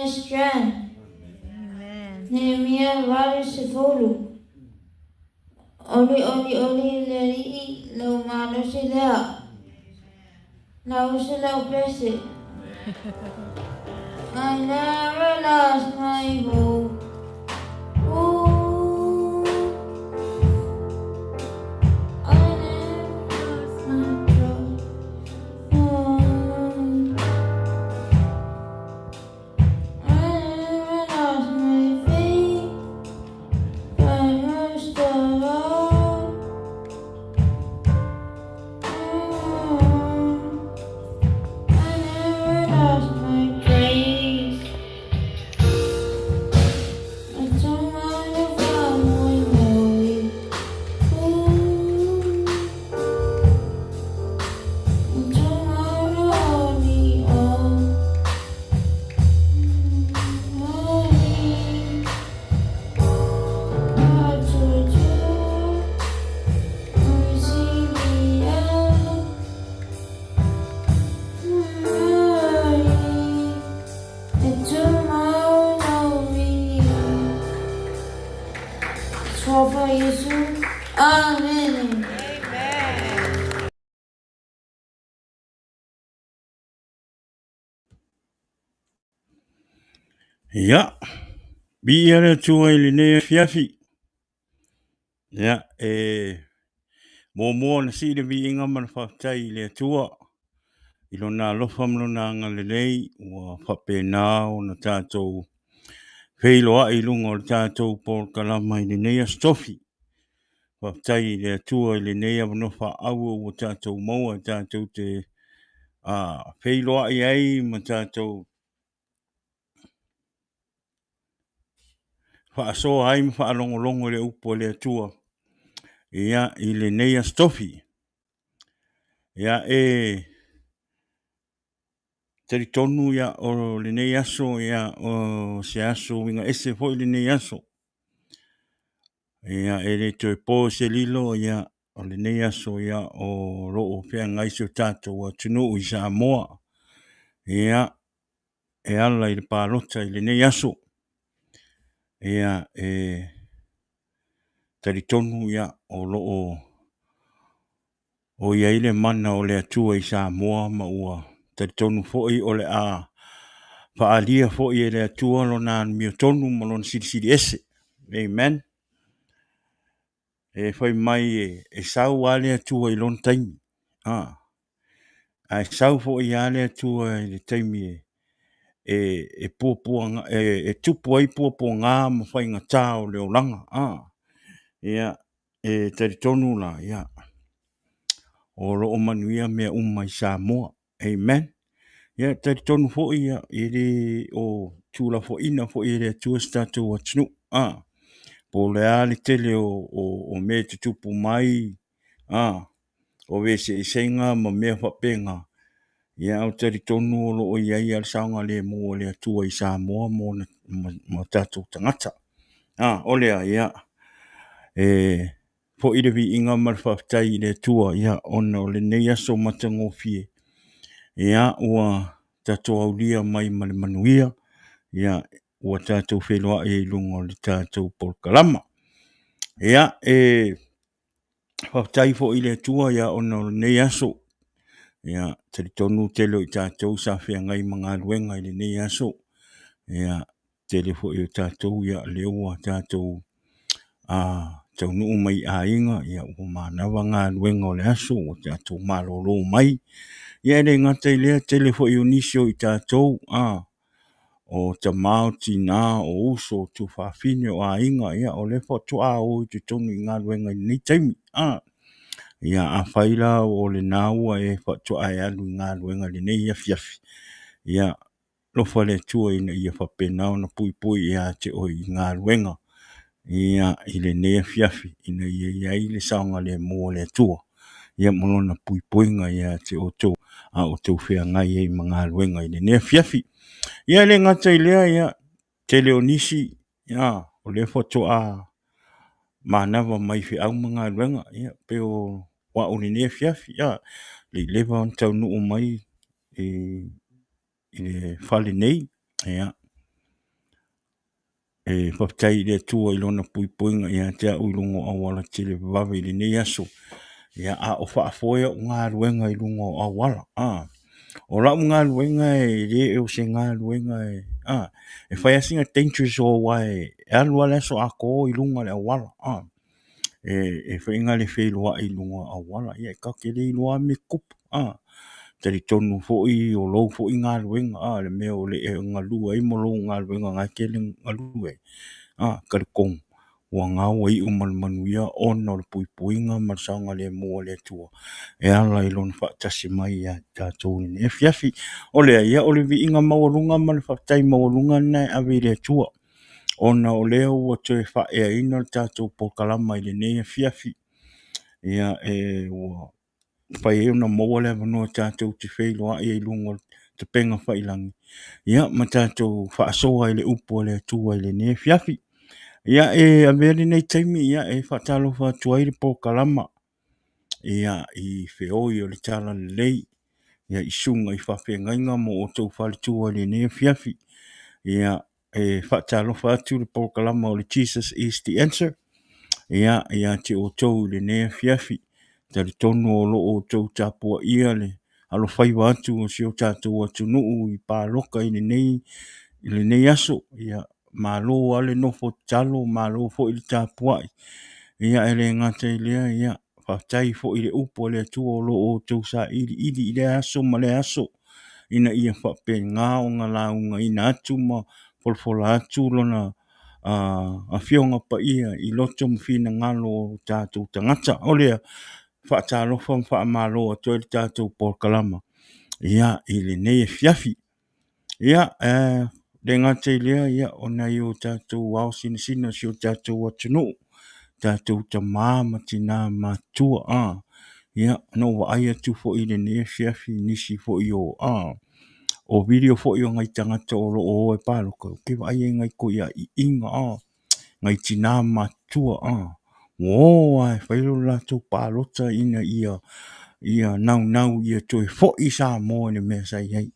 my strength. Amen. Nehemiah vale sefulu. Oli oli oli leri lo malo sila. Now sila blessed. I never lost my hope. Ooh, I never lost my trust. Oh, I never lost my faith. I must have all. I never lost my grace. I told my family boy. Ooh, I told my lonely all. Lonely, I told you, I see me out. And tomorrow lonely. Sofa Yesu. Amen. Amen. Ya, biara tua ili ne fiafi. Ya, mo na si de bi inga man whaktai le tua. Ilo na alofa mlo na ngalelei, wa whape na o na tātou. Wheiloa i lunga o tātou por kalama ili nea stofi. Whaktai le tua ili nea wanofa au o tātou maua tātou te wheiloa i ai ma tātou. Whaasoa ai ma whaalongolongo le upo le tua. Ia i le nea stofi. Ia teri tonu ia o le nei aso ia o se aso winga ese fo le nei aso. Ia le to po se lilo ia o le nei aso ia o roo pia ngai se tato wa tunu i Samoa. Ia ala i le palota i le nei aso. Ia teri tonu ia o roo o ia ile mana o le atua i Samoa ma ua teri tonu fo i o le a Paalia fo i le atua lo na mio tonu mo lon siri ese. Amen. Fai mai sau ale atua i lon taimi. Sau fo i ale atua i le taimi tupu ai pua ngā ma fai ngā tāo le olanga. Ia tari tonu la ia. O roo manuia mea i Samoa. Amen. Ia tari tonu fo ia ili o tula fo ina fo ile atua statu wa tunu. Po le ale tele o me te tupu mai. O vese i senga ma mea whapenga. Ia au tari tonu o loo iai al saunga le mo le atua i Samoa mo ma tatu tangata. O lea ia. Po ire vi inga marwhaftai le atua ia ona o le nei aso matango fie. Ia ua tatou aulia mai ma le manuia. Ia ua tatou wheloa lunga o le tatou polkalama. Ia whaftai fo i le atua ia ona o le nei aso. Ia tari tonu telo i tatou sa whea ngai mga luenga i le nei aso. Ia tele fo i o tatou ia le ua tatou tau nuu mai a inga. Ia ua manawa ngā luenga o le aso o tatou malolo mai. Ia le ngata i lea tele fo i o nisio i tatou o ta mao tina o uso tu whawhine o a inga. Ia o le fo tu a o i te tonu i ngā luenga i nei taimi. Ia a whaila o le nāua whatu ai alu ngā luenga le nei a fiafi. Ia lofa le tua ina ia whapenao na pui pui ia te o i ngā luenga. Ia i le nei a fiafi ina ia i le saunga le mua le tua. Ia molona pui puinga ia te o tō o tō whea ngai e mga luenga i le nei a fiafi. Ia le ngata i lea ia te leo nisi o le whatu manawa mai whi au mga luenga. Ia pe o wa o ne fiafi le lewa on tau nuu mai i le whale nei. Ia whaptai le tua I lona puipuinga ia te au ilungo awala te le wawe le ne aso. Ia a o whaafoia o ngā ruenga I lungo awala. O la ngā ruenga le o se ngā ruenga whai asinga dangerous o wai alua le so a ko I lunga le awala. Whainga le whelua I lunga awala. Ia ka ke le ilua me kup. Tari tonu fo'i o lou fo'i ngā ruenga. Le mea o le e ngā lua I mo lou ngā ruenga ngā ke le ngā lua. Kari kong. Ua ngā wa I o manuia ona o le puipuinga marasanga le mua le tua. E ala I lona whaatasi mai ia tātou ni. E fiafi. O lea ia o le vi inga mawalunga ma le whaatai mawalunga nei awe le tua. Ona o lea ua toe whaea ina le tātou pokalama I le nei e fiafi. Ia ua whai e una maua le vanua tātou te whailoa I lunga te penga whailangi. Ia ma tātou whaasoa I le upo le tua I le nei e fiafi. Ia a veri nei taimi ia whaatalo whaatua I le pokalama. Ia I whioi o le tala le lei. Ia I sunga I whawhengainga mo o tau whalitua le nei fiafi. Ia whaatalo whaatu le pokalama o le Jesus is the answer. Ia te o tau le nei fiafi. Tari tonu o lo o tau tāpua ia le. Alo whaiwa atu o sio tātou atu nuu I pāloka I le nei aso. Ia malo ale nofo talo malo fo I tāpuai. Ia ele ngata I lea ia whaatai fo I le upo le tua o lo o tau sa I le aso ma le aso. Ina ia whape ngā o ngā launga ina atu ma folfola atu lona a whionga pa ia I loto mwhina ngalo o tātou tangata. O lea whaatalofa whaamalo a toi tātou porkalama. Ia I le nei e fiafi. Ia le ngata I lea ia o nei o tātou wao sina si o tātou atunu. Tātou ta māma tina mātua. Ia no wa ai atu fo I le nei e fiafi nisi fo I o video fo I o ngai tangata o lo o e pāloka. Ke wa ai ngai ko ia I inga ngai tina mātua. Wo ai whairo lato pālota ina ia nau ia toi fo I sa mo ne mea sai hei.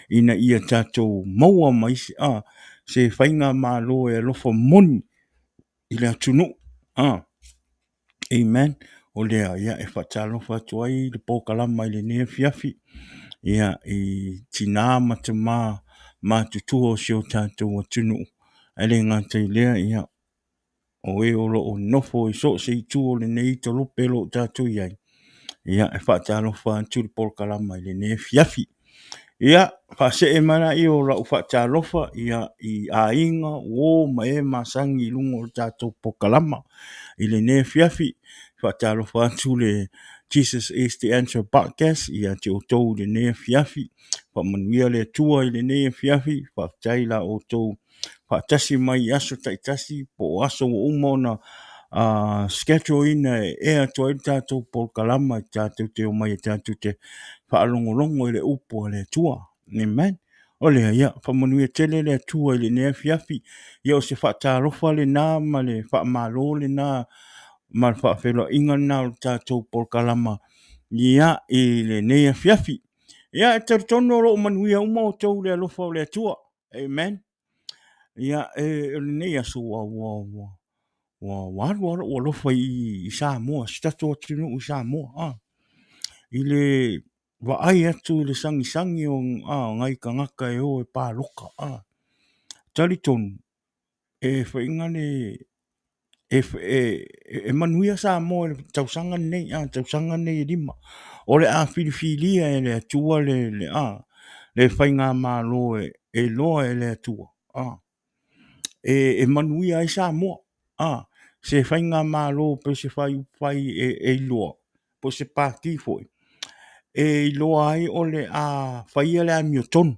Ina ia tātou maua mai se whainga mālo e alofa moni I le atunu. Amen. O lea ia e whaatalofa atu ai le pōkalama I le nea fiafi. Ia I tina mata mātutua o sio tātou atunu. Ele ngata I lea ia o e olo o nofo I so se I tu o le nei to lupe lo tātou iai. Ia e whaatalofa atu le pōkalama I le nea fiafi. Ia whaase e mana I o lau whaatalofa ia I a inga o ma e masangi I lungo o tātou pōkalama. I le nea fiafi. Whaatalofa atu le Jesus is the answer podcast. Ia te o tau le nea fiafi. Whamanuia le tua I le nea fiafi. Whaatai la o tau. Whaatasi mai aso taitasi. Po aso o umona. Schedule ina e atua I tātou pōkalama. Tātou te o mai tātou te whaalongolongo I le upo le tua. Amen. O lea ia. Whamanuia tele le tua I le nea fiafi. Ia o se whaatalofa le nā ma le whaamalo le nā. Ma whaafelo inga nā o tātou pōkalama. Ia I le nea fiafi. Ia e taritono o manuia uma o tau le alofa o le atua. Amen. Ia le nea so wa alofa I Samoa. Statu atunu I Samoa. I le wa ai atu le sangi o ngai kangaka e o e pāloka. Taritono. E whaingane e manuia Samoa le tausanga nei tausanga nei lima o le a filifilia e le atua le whainga malo e loa e le atua e manuia ai Samoa se whainga malo pe se whai e loa po se pāti foi e loa ai o le a whaia le a miotonu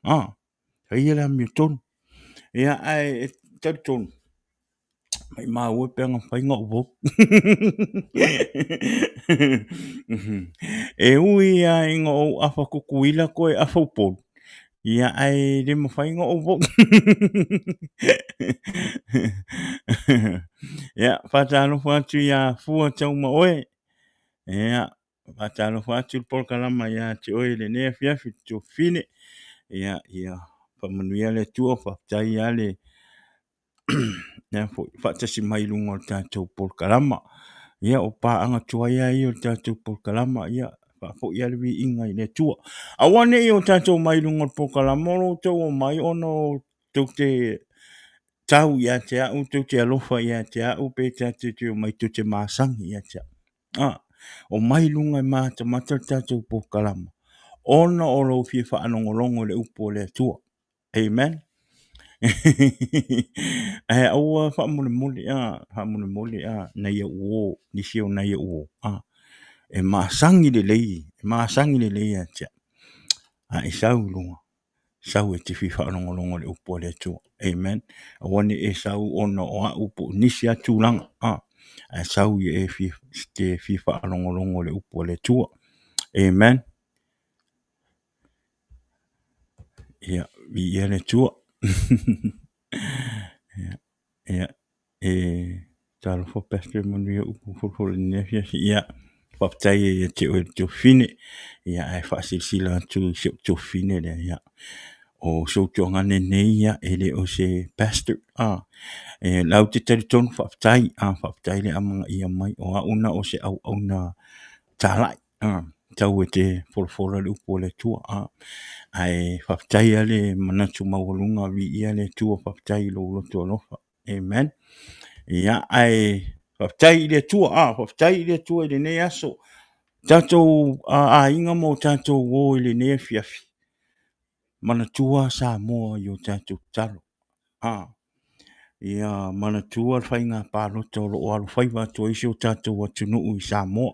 whaia le a miotonu ia ai tautonu mai mau pe nga whainga uvo. E ui a inga o awha kukuila koe awha upon. Ia ai le ma whainga uvo. Ia whatalo whatu ia fua tau ma oe. Ia whatalo whatu polkalama ia te oe le nea fiafi te o fine. Ia whamanuia le tua whaptai ale Ia fo whaatasi mai lunga o tātou polkalama. Ia o pāanga tua ia i o tātou polkalama. Ia fo ia lewi inga i le tua. Awane i o tātou mai lunga o polkalama o tau o mai ono tau te tau ia te au, tau te alofa ia te au, pe tātou te o mai tau te māsangi ia te au. O mai lunga i māta mata tātou polkalama. Ona o lo fie whaanongolongo le upo le tua. Amen. Aua whaamule mole na ia uo, nisi o na ia uo. E maasangi le lei atia. E sau lunga. Sau e te fi whaanongolongo le upo le tua. Amen. Awane e sau ona o a upo nisi atu langa. Sau e te fi whaanongolongo le upo le tua. Amen. Ia, vi ia le tua. Ia, talo fo pastor manu ia upu fo nefia ia paptai ia te o fine ia ai fasilsila tu se fine le ia o so to ngane nei ia ele o se pastor lau te ton paptai le amanga ia mai o una o se au na talai tau te folfola le upo le tua ai paptai ale manatu mawalunga vi ia le tua paptai lo to alofa. Amen. Ia ai whaftai le tua i le nei aso. Tātou a inga mo tātou o i le nei fiafi. Mana tua sa moa i o tātou talo. Ia mana tua whai ngā pālota o lo alu whai wātua isi o tātou atu nuu i sa moa.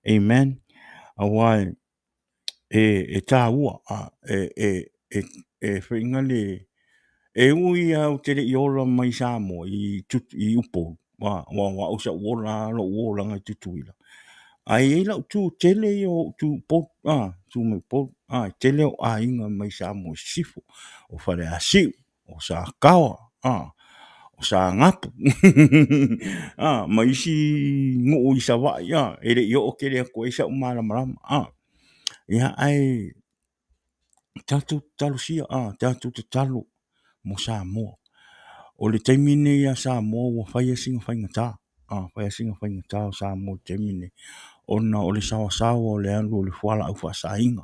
Amen. Awai tā ua whainga le ui au te i ola mai sa mo i upo wa usa wola lo wola ngai tutuila ai la tu tele o tu po tu me po tele o inga mai sa mo sifu o fare asi o sa kawa o sa ngapu mai si ngo i sa wa ele yo ke le ko isa mala mala ya ai tatu talusia tatu te talu mo sa mo o le taimine ia sa mo wa fai singa fai ngata fai singa fai ngata sa mo taimine ona o le sawa o le alu o le fuala au fa sainga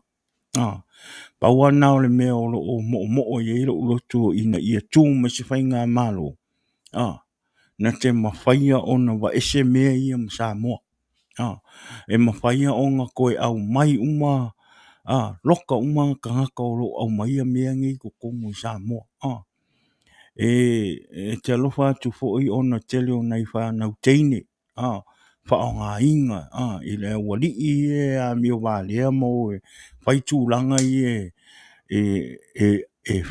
pa wana o le mea o mo o ye lo tu ina ia tu me se fai nga malo na te mawhaia ona wa ese mea ia sa mo e mawhaia o nga koe au mai uma loka uma ka ngaka o lo au mai a mea ngi ko kongo sa mo te alofa tu fo i ona tele o nei whanau teine whaonga inga i le wali i a mio wālea mo whai tūlanga i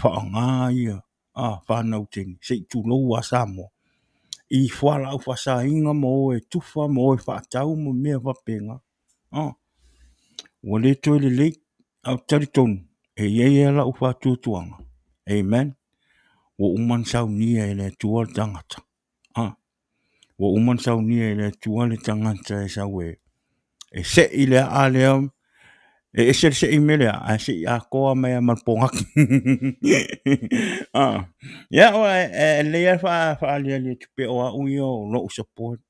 whaonga i whanau teine sei tūlou a Samoa i whala au whasa inga mo tufa mo whaatau mo mea wapenga wale toi le leik au taritonu iei ala u whātuatuanga. Amen. Wo uman sau nia ele tua tangata. Wo uman sau nia ele tua le tangata e sau e se ile a lea e se imele a se a koa mea malpongak. Ya o le fa le tupe o a uio no support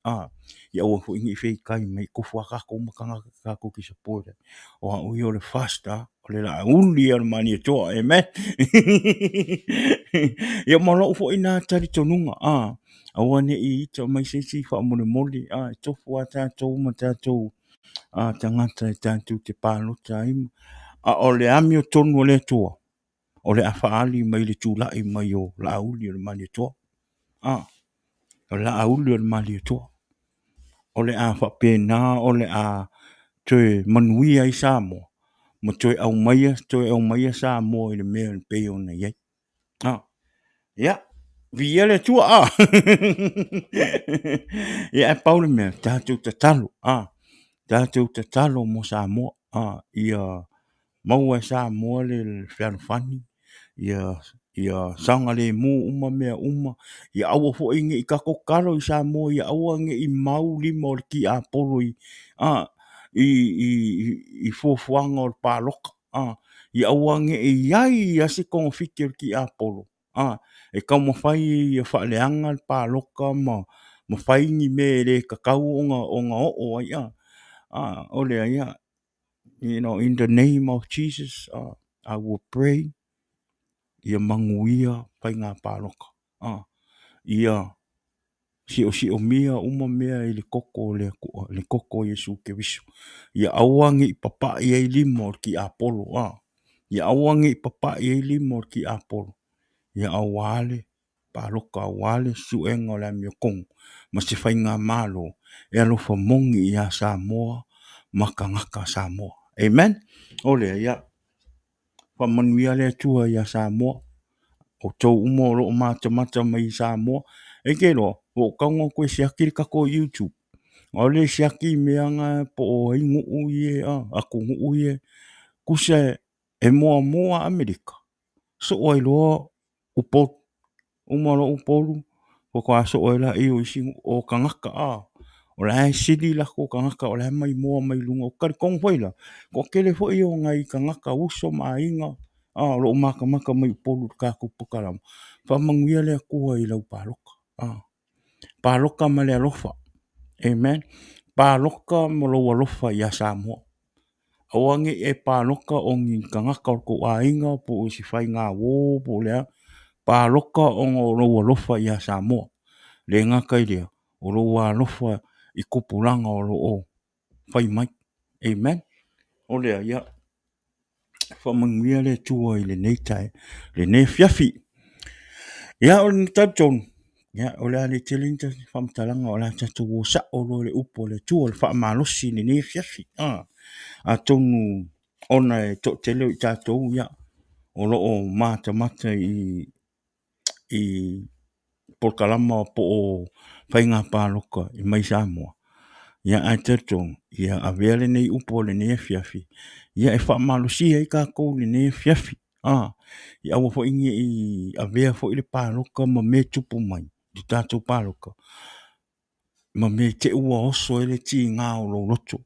ya o fu ingi fei kai mai ko fu ka ko makanga ka ko ki support o a uio le fasta o le la uli al mani to amen. Ya malo fu ina tari tonunga awane i to mai se si fa mo moli to fu ata to mata to tangata tātou te pālota ima. O le ami o tonu o le toa. O le awhaali mai le tūlai mai o la auli o le mali toa. O la auli o le mali toa. O le a whapena, o le a toe manuia i Samoa. Ma toe au maia Samoa i le mea le peo na iei. Ia, vi ele tua Ia e paule mea, tātou te talo. Tātou te talo mo Samoa. Ia maua Samoa le whanwhani. Ia sanga le mu uma mea uma. Ia aua fo inge i kako karo i Samoa. Ia aua inge i mau lima o le ki a polo i fuafuanga o le pāloka. Ia aua inge i iai i ase kongo fiti o le ki a polo. e kau mawhai ia whaaleanga pāloka mawhai ni me le kakau o ngā o ai ole ia, you know, in the name of Jesus, I will pray, ia manguia pai ngā pāloka, ia si o mia uma mea i le koko le koko Yesu ke visu. Ia awangi i papa i ei limo ki Apollo. Ia awangi i papa i ei limo ki Apollo. Ia awale, paloka awale suenga o le mio kong. Ma se fai ngā malo. E alofa mongi i a Samoa, makangaka Samoa. Amen? Ole, ia. Whamanuia le tua i a Samoa. O tau umo o mata mai Samoa. E kero, o kaunga koe siaki le kako YouTube. O le siaki meanga po o ingu uie, ako ngu uie, kuse e moa Amerika. So oi loa upo, umalo upolu, ko kwa so oi la i o isi o kangaka o la e sili la ko kangaka o la mai moa mai lunga o kari kong whaila. Ko kele fo i o ngai kangaka uso maa inga, lo maka mai upolu kako pukarama. Whamanguia lea kua i lau pāloka. Pāloka ma le alofa. Amen. Pāloka mo lo alofa i a Samoa. Awangi e pāloka o ngi kangaka o ko ainga po o si whai ngā wō po lea. Pāloka o lo alofa i a Samoa. Le ngaka i lea. O lo alofa i kupulanga o lo o whai mai. Amen. O lea ia. Whamanguia le tua i le neitai. Le ne fiafi. Ia o le tatou. Ya o le ale telinta whamtalanga o la tatu o sa o lo le upo le tua le whaamalosi ni ne fiafi. A tonu ona e to te leo i tātou ia o lo o mata i polkalama po o whainga pāloka i mai Samoa. Ia ai tatou ia a vele nei upo le ne fiafi. Ia e whaamalosi e kako le ne fiafi. Ia awa fo ingi i a vea fo i le pāloka ma me tupu mai. Di tātou pāloka. Ma me te ua oso ele ti ngā o lo loto.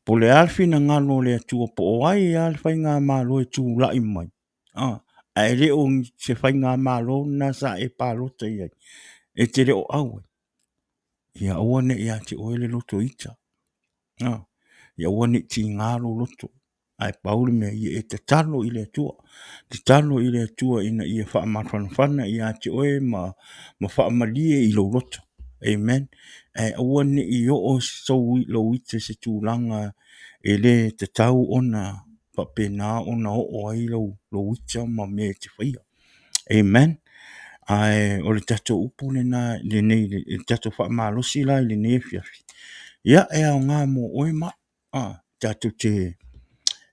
Po le alfi na ngalo le atua po o ai alfai ngā malo e tū lai mai. A e reo se fai ngā malo na sa e pālota iai. E te reo aue. Ia awane ia te oele loto ita. Ia awane ti ngalo loto. Ai pauli mea ia e te talo i le atua. Te talo i le atua ina ia whaamatwhanawhana ia te oe ma whaamalie i lo loto. Amen. Ai awane i o so lo ite se tūlanga e le te tau ona papena ona o ai lo ite ma me te whaia. Amen. Ai o le tato upu le na le nei le tato whaamalosi lai le nei fiafi. Ia e au ngā mo oe ma. Tato te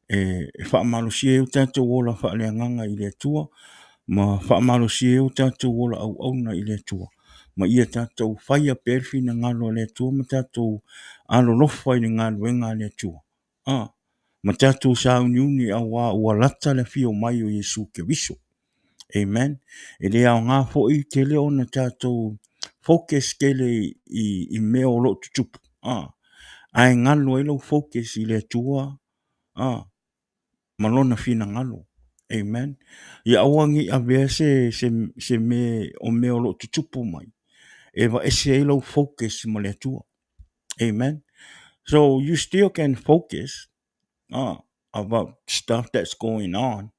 whaamalosi e o tātou ola whaaleanganga i le atua, ma whaamalosi e o tātou ola au auna i le atua. Ma ia tātou whaia perfi na ngalo le atua, ma tātou alo lofa i le ngalo wenga le atua. Ma tātou sauniuni a wā ua lata le fio mai o Yesu ke viso. Amen. E le au ngā fo i te leo na tātou focus kele i mea o lo tutupu. Ai ngalo e lo focus i le atua, malona fina ngalo. Amen. Ia awangi a vea se me o mea o lo tutupu mai. Eva ese lo focus mo le atua. Amen. So you still can focus about stuff that's going on,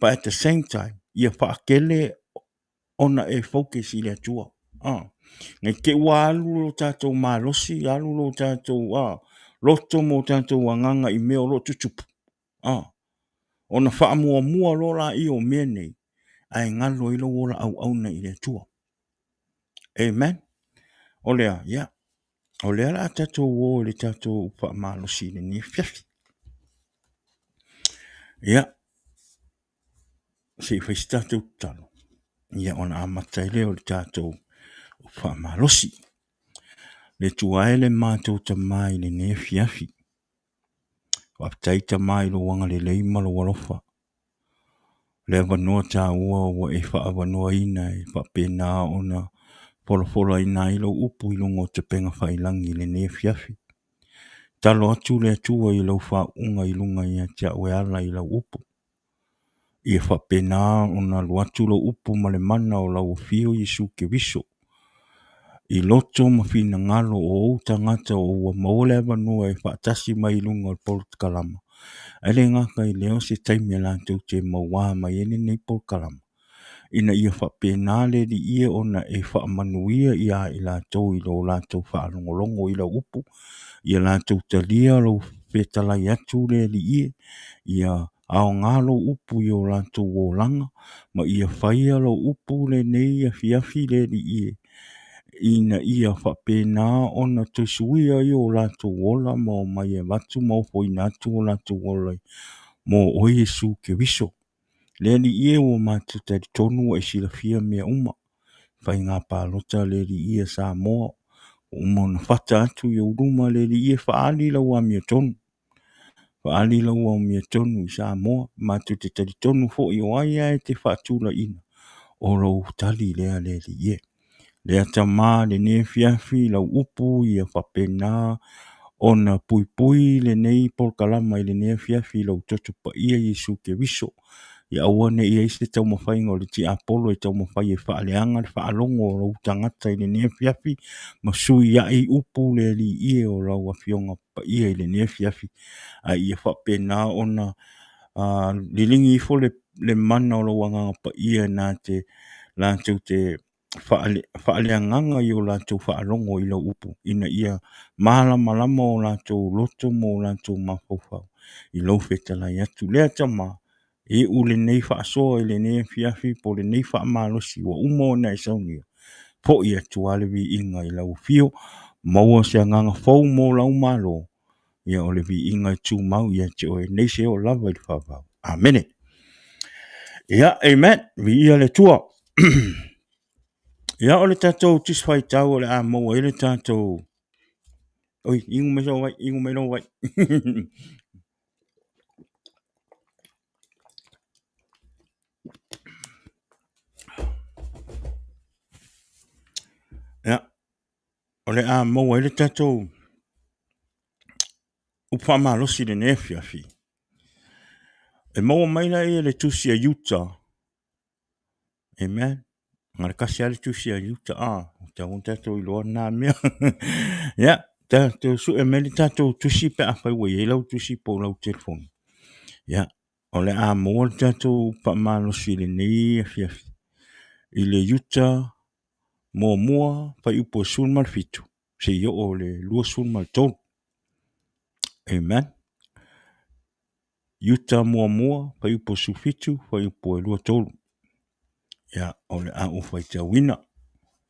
but at the same time, ia whaakele ona e focus i le atua. Ngai ke ua alu lo tātou malosi, alu lo tātou loto mo tātou wanganga i mea o lo tutupu. Ona whaamua lo la i o mea nei, ai ngalo i lo ora au na i le atua. Amen. O lea, ia. O lea la tātou o le tātou whaamalosi le ni fiafi. Ia. Se whai tātou talo. Ia ona amatai leo le tātou whaamalosi. Le tuaele mātou ta mai le ne fiafi. Waptai ta mai lo wanga le leima lo walofa. Le wanoa tā ua wa e wha wanoa ina e wha pēnā ona polofola ina ilo upu ilongo te penga whailangi le ne fiafi. Talo atu le atua i lau wha unga ilunga ia tia ue ala i lau upu. Ia whapena o na luatu lo upu ma le mana o lau fio Yesu ke viso. I loto ma fina ngalo o tangata o ua maole avanua e whaatasi mai lunga o Port Kalama. Ele ngaka I leo se taimi lantou te maua mai ene nei Port Kalama. Ina ia whapena le di ia ona e whaamanuia ia I lantou I lo lantou whaalongolongo I la upu. Ia lantou talia lo whetalai atu le di ia ao ngalo upu I o lantou o langa. Ma ia whaia lo upu le nei a fiafi le di ina ia whapena ona tusuia I o lantou ola mo mai e watu mo po ina atu o lantou ola mo o Yesu ke viso. Le li ia o matu tari tonu e sila fia mea uma. Whai ngā pālota le li ia sa moa. Uma na whata atu I uruma le li ia whaali lau a mea tonu. Whaali lau a mea tonu I sa moa. Matu te tari tonu fo I o aia e te whaatula ina. O lau tali lea le li ia. Lea tamā le ne fiafi lau upu ia whapena ona pui pui le nei Polkalama I le ne fiafi lau totupa ia Yesu ke viso. Ia awane ia iste tau mawhainga o le ti Apollo e tau mawhai e whaaleanga le whaalongo o lau tangata I le ne fiafi ma sui ia I upu le li ia o lau a fionga pa ia I le ne fiafi. A ia whapena ona lilingi ifo le mana o lau anga pa ia na te lantou te whaaleanganga I o lantou whaalongo I lau upu. Ina ia malama o lantou loto mo o lantou mawhauwhau. I lau whetalai atu lea tama. E ule nei whaasoa I le nei fiafi po le nei whaamalosi wa umo na I saunia. Po ia tualewi inga I lau fio. Maua se anganga fau mo lau malo. Ia ole vi inga I tu mau ia te oe nei se o lava I whawau. Amene. Ia, amen. Vi ia le tua. Ia ole tatou tiswhai tau ole a maua ele tatou. Oi, ingu me so wai, ingu me no wai. Ia, ole a maua ele tatou. Upa malosi le nefiafi. E maua maila e le tusi a Utah. Amen. Ngare kasi ale tusi a Utah. Tau tatou I loa nā mea. Ia, tatou su e mele tatou tusi pe a whai wai e lau tusi po lau telefoni. Ia, ole a maua le tatou upa malosi le nefiafi. I le Utah. Mua, whai upo sun mal fitu. Se yo o le lua sun mal tolu. Amen. Utah mua, whai upo su fitu, whai upo e lua tolu. Ia, ole a o whai te wina.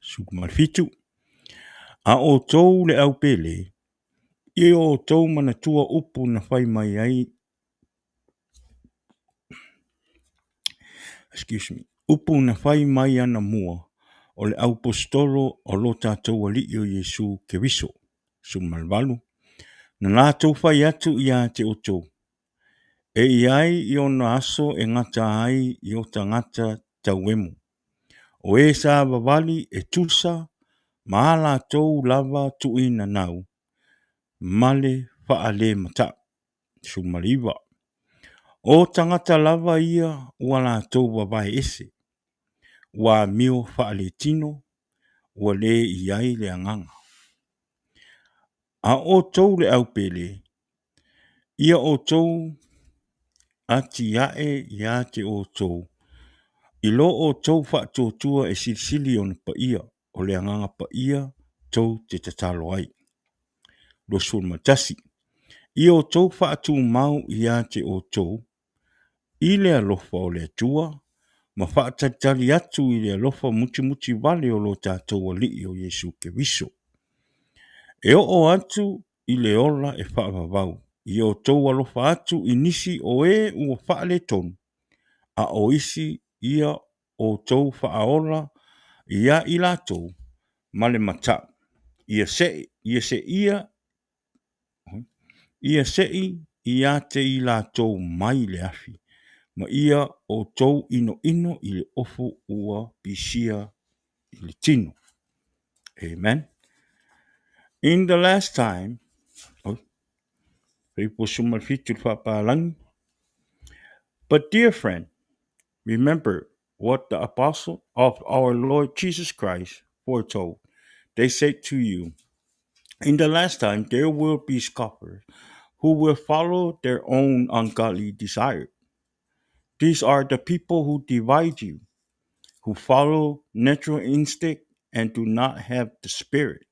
Su mal fitu. A o tou le au pele. I o tou mana tua upu na whai mai ai. Excuse me. Upu na whai mai ana mua. O le au postolo o lo tātou ali I o Yesu ke viso. Su mal valu. Na nā tau whai atu ia te o tou. E iai I ona aso e ngata ai I o tangata tau emu. O e sa vavali e tusa, maala tou lava tuina nau, male faale mata, sumaliva. O tangata lava ia ua la tou vavai ese, ua mio faale tino, ua le iai le anganga. A o tou le au pele, ia o tou ati ae ia te o tou. I lo o tou whaatotua e silisili o na pa ia, o le anganga pa ia, tou te tatalo ai. Lo sul matasi. I o tou whaatu mau ia te o tou, I le alofa o le atua, ma whaatatari atu I le alofa muti vale o lo tātou ali o Yesu ke viso. E o atu I le ola e whaavavau. I o tou alofa atu I nisi o e ua whaale tonu. A o isi ia o tou whaaola ia I latou male mata. Ia se ia te I latou mai le afi. Ma ia o tou ino I le ofo ua pisia I le tino. Amen. In the last time, people sumal fitu whapalangi. But dear friend, Remember what the apostle of our Lord Jesus Christ foretold. They said to you, in the last time there will be scoffers who will follow their own ungodly desire. These are the people who divide you, who follow natural instinct and do not have the Spirit.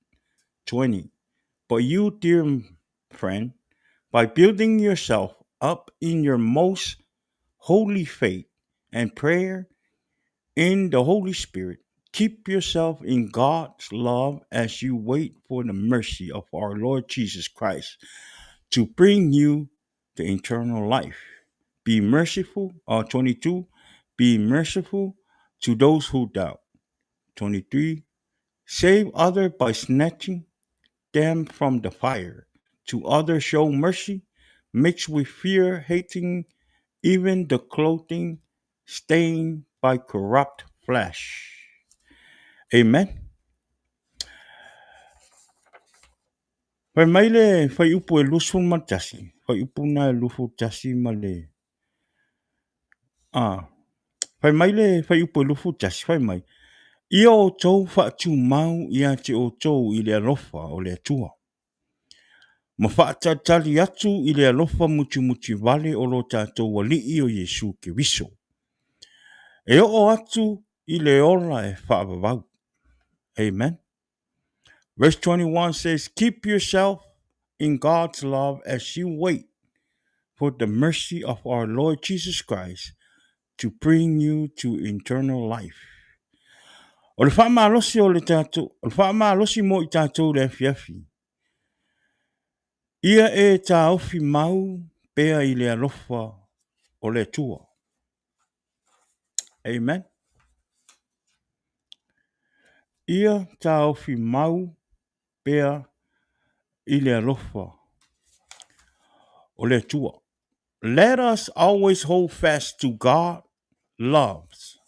20. But you, dear friend, by building yourself up in your most holy faith and prayer in the Holy Spirit, keep yourself in God's love as you wait for the mercy of our Lord Jesus Christ to bring you the eternal life. Be merciful, 22, be merciful to those who doubt. 23, save others by snatching them from the fire. To others show mercy, mixed with fear, hating even the clothing stained by corrupt flesh. Amen. Fai mai le fai upu e lusu matasi. Fai upu na e lufu tasi ma le. Ah, fai mai le fai upu e lufu tasi, fai mai. Ia o tou fa tu mau ia te o tou i le alofa o le atua. Ma fa tali atu i le alofa muti muti vale o lo tātou wali o Yesu ke wiso. E o atu i le ola e fa avavau. Amen. Verse 21 says, keep yourself in God's love as you wait for the mercy of our Lord Jesus Christ to bring you to eternal life. O le wha maalosi o le tātou, o le wha maalosi mo i tātou le afiafi. Ia e taofi mau pea i le alofa o le Atua. Amen. Ia taofi mau pea i le alofa o le Atua. Let us always hold fast to God loves.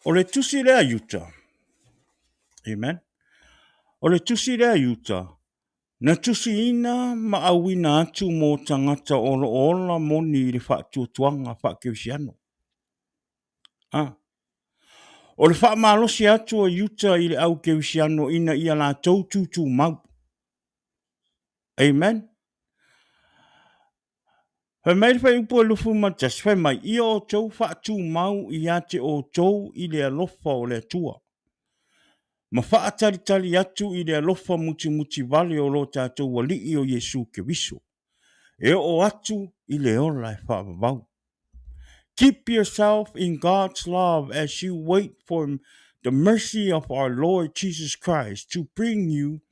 O le tusi lea yuta. Amen. O le tusi lea yuta. Na tusi ina ma awina atu mo tangata ola ola moni le whaatua tuanga whaakewsiano. O le wha malosi atu o yuta i le au kewsiano ina ia la tau tutu mau. Amen. Fai mai fai upo e lufu matas, fai mai ia o tau whaatu mau i ate o tau i le alofa o le Atua. Ma wha tali atu i le alofa muti muti vale o lo tātou wali o Yesu ke wiso. E o atu i le ola e whaavavau. Keep yourself in God's love as you wait for the mercy of our Lord Jesus Christ to bring you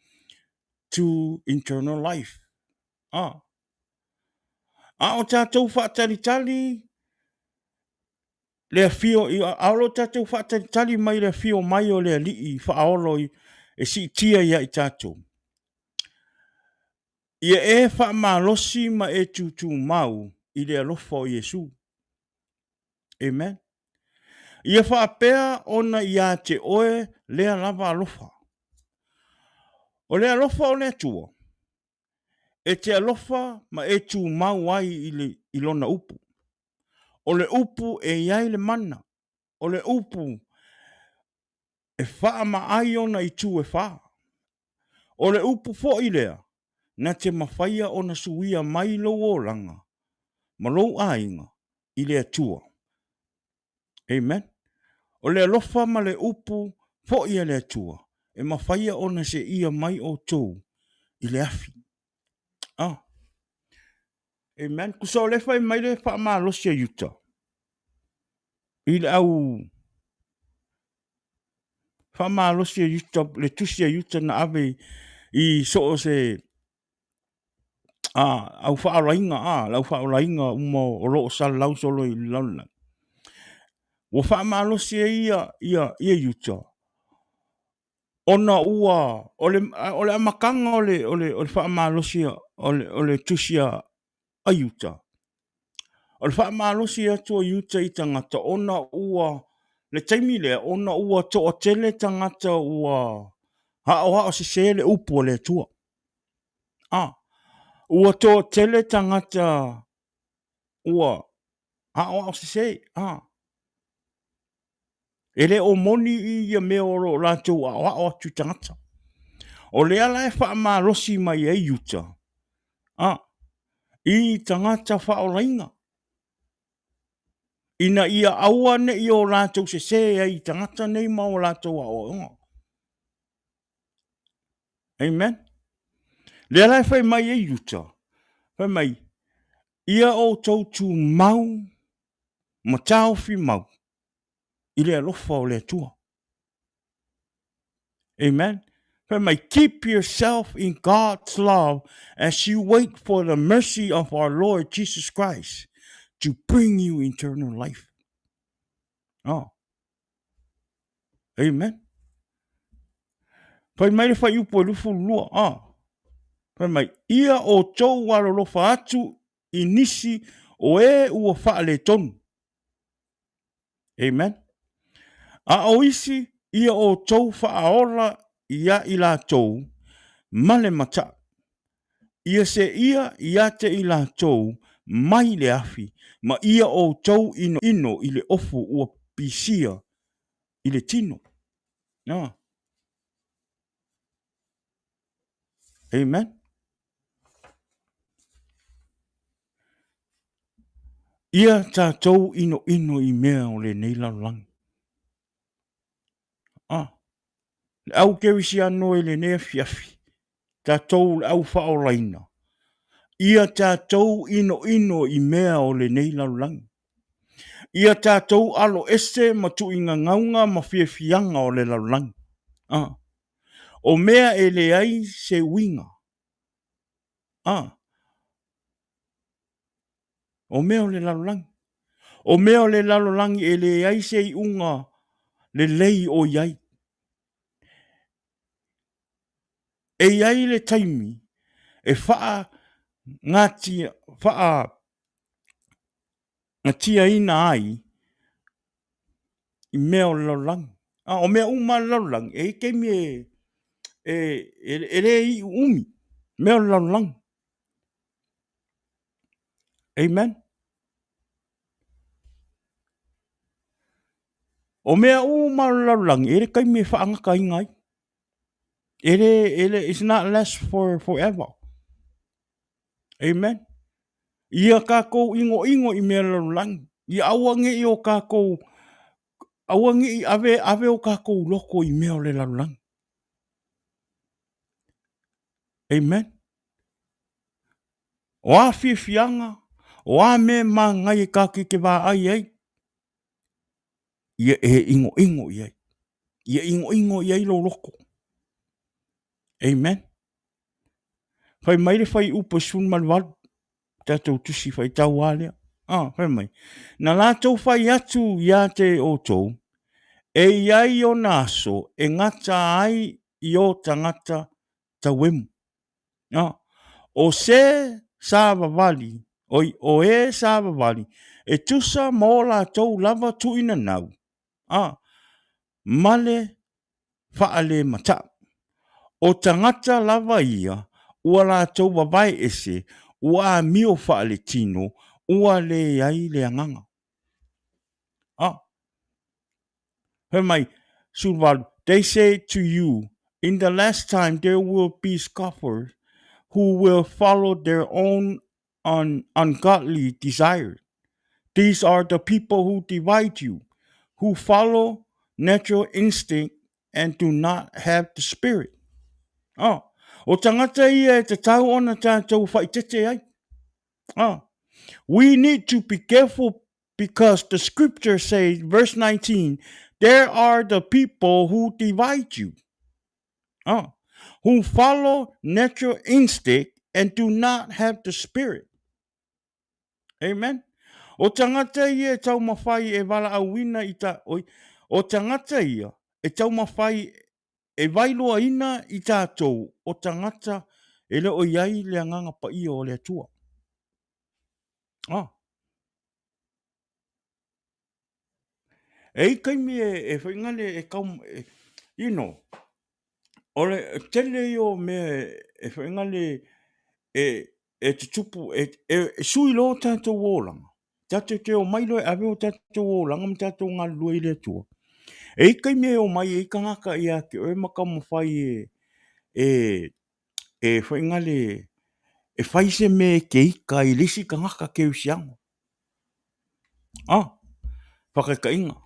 to eternal life. O tātou whaatalitali, le fio, aolo tātou whaatalitali mai le fio mai o le alii, whaolo e si tia ia i tātou. Ia e whaamalosi ma e tutu mau i le alofa o Yesu. Amen. Ia whaapea ona ia te oe lea lava alofa. O le alofa o le Atua. E te alofa ma e tu mau ai i lona upu. O le upu e iai le mana. O le upu e wha ma ai ona i tu e wha. O le upu fo i lea. Na te mawhaia ona suia mai lo o langa. Ma lo ainga i le Atua. Amen. O le alofa ma le upu fo i le Atua. E mawhaia ona se ia mai o tō i le afi. Amen. Kusa o le fai mai le wha maa losi a yuta. I le au wha maa losi a yuta, le tusi a yuta na ave i so o se au wha arainga, lau wha arainga umo o lo o sa lau solo i launa. Wa wha maa losi a ia yuta. Ona ua, o le amakanga o le wha maa losi a, o le tusi a yuta. O le wha maa losi a tua yuta i tangata, ona ua Le taimi le ona ua to o tele tangata ua hao se se le upo le tua. Ua to o tele tangata ua hao se se. Ele o moni I ia mea oro la tau hao atu tangata. O le ala e wha ma rosi mai e yuta. I tangata wha o lainga. Ina ia aua ne I o la tau se se I tangata nei ma o la tau hao. Amen. Le ala e whai mai e yuta. Whai mai. Ia o tau tu mau. Ma taofi mau. I le alofa o le atua. Amen. Whai mai. Keep yourself in God's love as you wait for the mercy of our Lord Jesus Christ to bring you eternal life. Amen. Whai mai le whai upo lufu lua. Whai mai. Ia o tau walo lofa atu I nisi o e ua wha le tonu. Amen. A o isi ia o tau whaaola ia I la tau male mata. Ia se ia te I la tau mai le afi. Ma ia o tau ino I le ofu ua pisia I le tino. Amen. Ia ta tau ino I mea o le nei lang. Le au kewisi ano I le nei afi. Ta tau le au whaolaina. Ia tātou ino I mea o le nei laulang. Ia tātou alo ese matu inga ngaunga ma fianga o le laulang. O mea e le ai se winga. O mea o le laulang. O mea o le laulang e le ai se unga le lei o iai. E iai le taimi e ngatia ina ai I mea o le laulang. O mea uma le laulang e kemi e le I umi. Mea o le laulang. Amen. O mea uma le laulang e le kaimi e whaangaka ingai. It's not less forever. Amen. Ia kako ingo I mea laulang. Ia awange I o kako awange I ave o kako loko I mea o le laulang. Amen. O a fianga, o a me ma ngai kake ke wā ai. Ia ingo iai. Ia ingo iai lo loko. Amen. Whai mai le whai upa sun malwalu. Tātou tusi whai tau alea. Whai mai. Na lātou whai atu ia te o tau. E iai o naso e ngata ai I o tangata tawemu. O se sāwawali. O e sāwawali. E tusa mō lātou lava tuina nau. Male whaale mata. O tangata lava ia. Ua lātou wawai ese. Ua mio whaale tino. Ua le ai le anganga. Hermai, Sulwal, they say to you, in the last time there will be scoffers who will follow their own ungodly desires. These are the people who divide you, who follow natural instinct and do not have the spirit. O tangata ia e te tau ona tātou whaitete ai. We need to be careful because the scripture says, verse 19, there are the people who divide you, who follow natural instinct and do not have the spirit. Amen. O tangata ia e tau mawhai e wala awina I ta oi. O tangata ia e tau mawhai e wailoa ina I tātou. O tangata e leo iai le anganga pa ia o le atua. E kaimi e whaingale e kaum, you know, ole tele yo me e whaingale e te tupu, sui lo tātou wōlanga. Tātou te o mailo e awe o tātou wōlanga, ma tātou ngā lua i le tua. E kaimi o mai e kangaka i ake, o e makamu whai e whaingale e whaise me ke ika i lisi kangaka ke usiango. Whakakainga.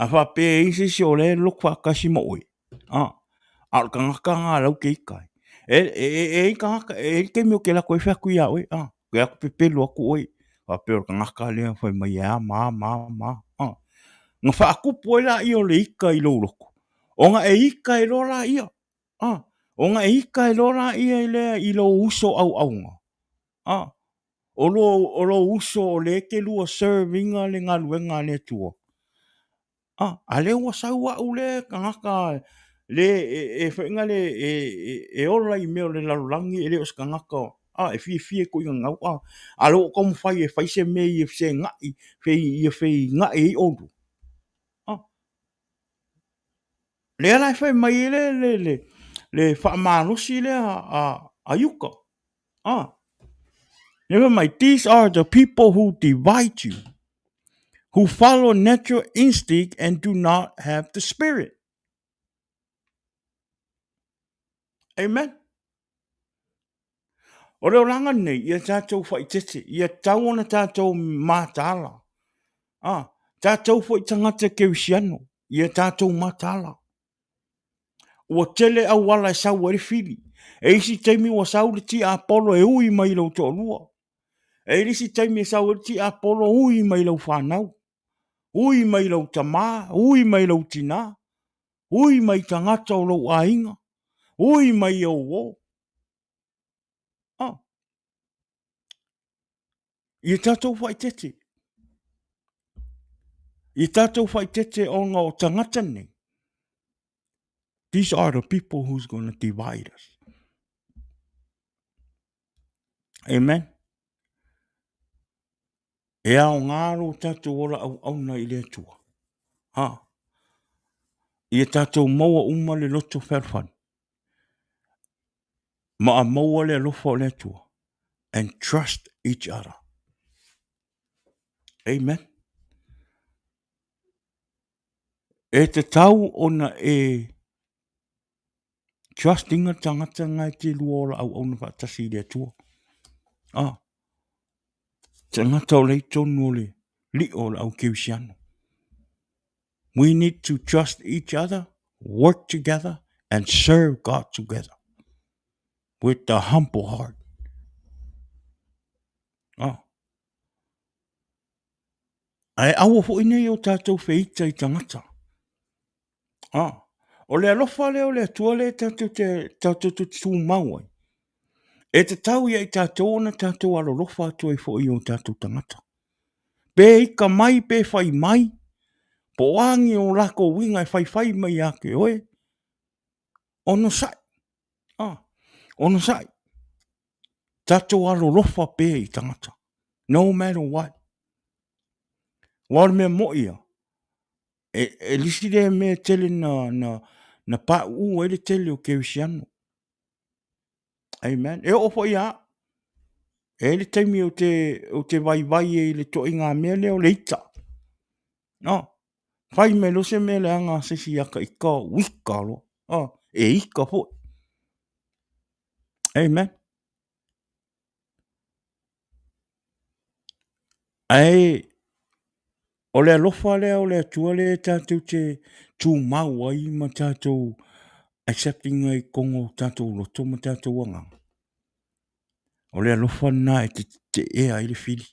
A whape e isi si o le luk whakasi mo oi. A kangaka ngā lau ke ika. E kangaka, e ke mio ke lako e whaku ia oi. Ke ako pepelu aku oi. Whape o kangaka lea whai mai ea, ma. Ngā whaakupu e la i o le ika i lo loko. O ngā e ika e lo la ia. O ngā e ika e lo la ia i lea i lo uso au aunga. O lo uso o le ke lua servinga le ngā luenga le tua. A le ua saua u le kangaka le e whainga le e ola i meo le lalulangi e le os kangaka e fie ko i ngau a lo komu whai e whaise me i e whse ngai i e whai ngai i odu. Le ala e whai mai le whaamanosi le a yuka. Never mind, these are the people who divide you, who follow natural instinct and do not have the spirit. Amen. O reo langa nei, ia tātou whaitete, ia tau ona tātou mātala. Tātou fo i tangata ke usiano, ia tātou mātala. Ua tele au wala e sau ere fili. E isi teimi ua sau le ti a polo e ui mai lau to lua. E isi teimi e sau ere ti a polo ui mai lau whanau. Ui mai lau tamā, ui mai lau tina, ui mai tangata o lau ainga, ui mai au o. Ia tātou whaitete. I tātou whaitete o ngā o tangata nei. These are the people who's going to divide us. Amen. E ao ngāro tātou ora au na i le tua. I tātou maua uma le loto wherwhan. Ma a maua le alofa o le tua. And trust each other. Amen. E te tau ona trustinga tangata ngai te luola au na whaatasi le tua. Tangata o lei tonu le li o au kiusiano. We need to trust each other, work together, and serve God together with a humble heart. Ai awa fo ine o tātou feita i tangata. O le alofa leo le atua le tātou te tū mauai. E te tau ia i tātou ona tātou alolofa atua i fo i o tātou tangata. Pe ika mai, pe whai mai, po angi o lako winga e whai mai ake oe. Ono sai. Ono sai. Tātou alolofa pe i tangata. No matter what. Wāre mea mo ia. E lisi le mea tele na pa u ele tele o ke usiano. Amen. E ofo ia. E le taimi o te vai e le to inga mea leo le ita. Whai me lo se me le anga sisi aka ika wika lo. E ika fo. Amen. Ai o le alofa lea o le atua le tātou te tū mau ai ma tātou accepting ai kongo tātou loto ma tātou anganga. O le alofa na e te ea i le fili.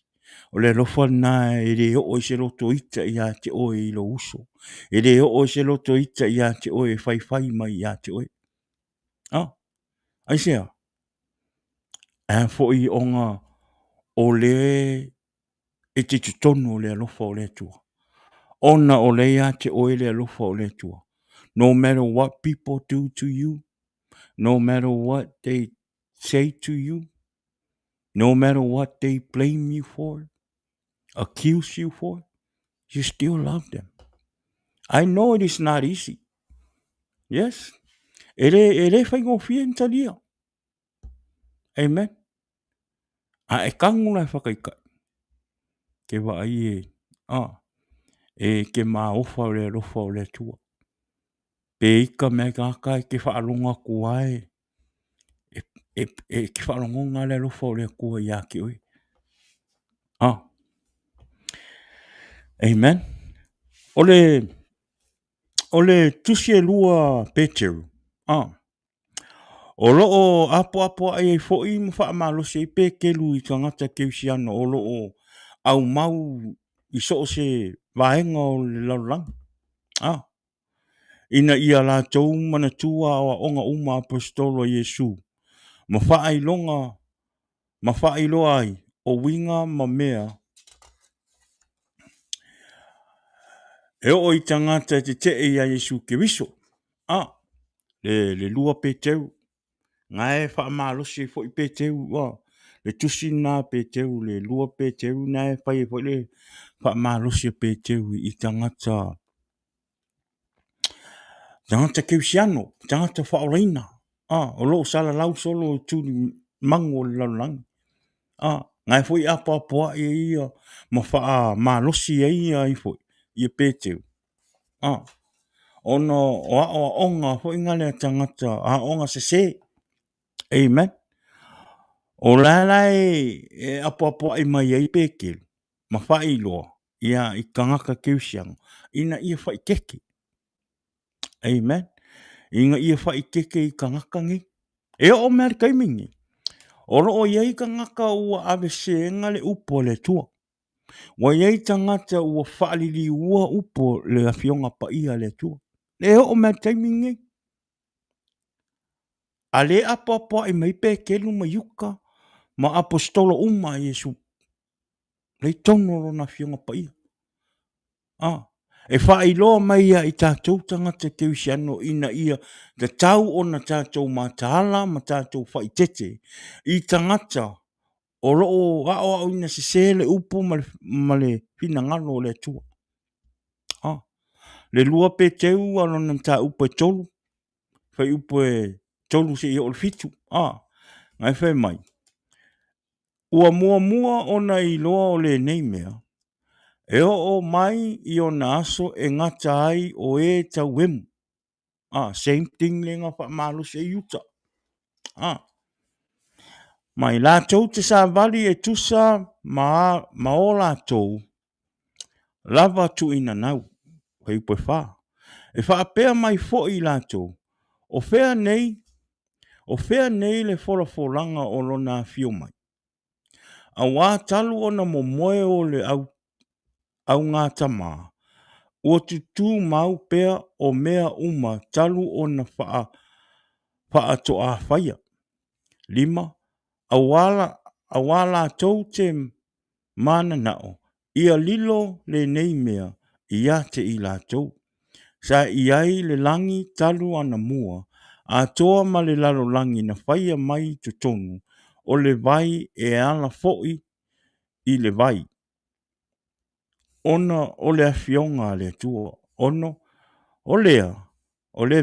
O le alofa na e le o se loto ita i a te oe i lo uso. E le o se loto ita i a te oe whai mai i a te oe. Ai sea. E fo i onga o le e te tutonu o le alofa o le tua. Ona o le a te oe le alofa o le tua. No matter what people do to you, no matter what they say to you, no matter what they blame you for, accuse you for, you still love them. I know it is not easy. Yes. Ere whaingofia in talia. Amen. A e kangula e whakaikai. Ke wa ai e. Ke maa ofa o le alofa o le tua. Pe ika mea kaka e ke whaalonga kua ke whaalonga le alofa o le kua ia ki oi. Amen. Ole tusi e lua Peteru. O loo apo ai e fo'i mo wha amalosi e pe kelu I tangata keusiano o loo au mau I so se vaenga o le laulang. Ina ia la tau mana tua o onga uma apostolo Yesu. Ma wha iloa ai o winga ma mea e o I tangata te ia Yesu ke wiso. Le lua Peteru. Ngai wha amalosi e fo'i Peteru le tusi na Peteru le lua Peteru na e whai e fo'i le wha amalosi e Peteru I tangata keusiano, tangata whaoreina. O loo sala lau solo tūni mango le laulang. Ngai fo'i apa e ia ma wha amalosi e ia I fo'i I Peteru. Ono o onga fo'i ngale tangata a onga se. Amen. O lalai e apa I mai ai pekelu. Ma whai loa. Ia I kangaka keusiano. Ina ia whai keke. Amen. Inga ia whai keke I kangaka ngi. E o mea kaimingi. O roo iai kangaka ua avese ngale upo le tua. Wa iai tangata ua whaalili ua upo le afionga pa ia le tua. E o mea kaimingi. Ale apa I mai pekelu ma yuka. Ma apostolo uma Yesu. Lei tono ro na fionga pa ia. E whai loa mai ia I tātou tangata keusiano ina ia te tau o na tātou mātahala ma tātou whai tete. I tangata o roo ao ina se sele upo ma le fina ngalo le tua. Le lua pe teu alo na tā upo e tolu. Whai upo e tolu se I o le fitu. Ngai whai mai. Ua mua ona I loa o le nei mea. E o mai I o na aso e ngata ai o e tau emu. Same thing le ngā wha malo se yuta. Mai la tau te sa vali e tusa ma o la tau. Lava tu ina nau. Hei poe wha. E wha apea mai fo I la tau. O whea nei le wholafolanga o lona fio mai. A wā talu o na moe o le au ngāta mā. Ua tutu mau pea o mea uma talu o na wha to a whaia. 5. Awala tau te mana nao. Ia lilo le nei mea ia te I la tau. Sa iai le langi talu ana mua. A toa ma le lalo langi na whaia mai to tonu. O le vai e ala foi I le vai. Ona o le afionga le tua. Ono o le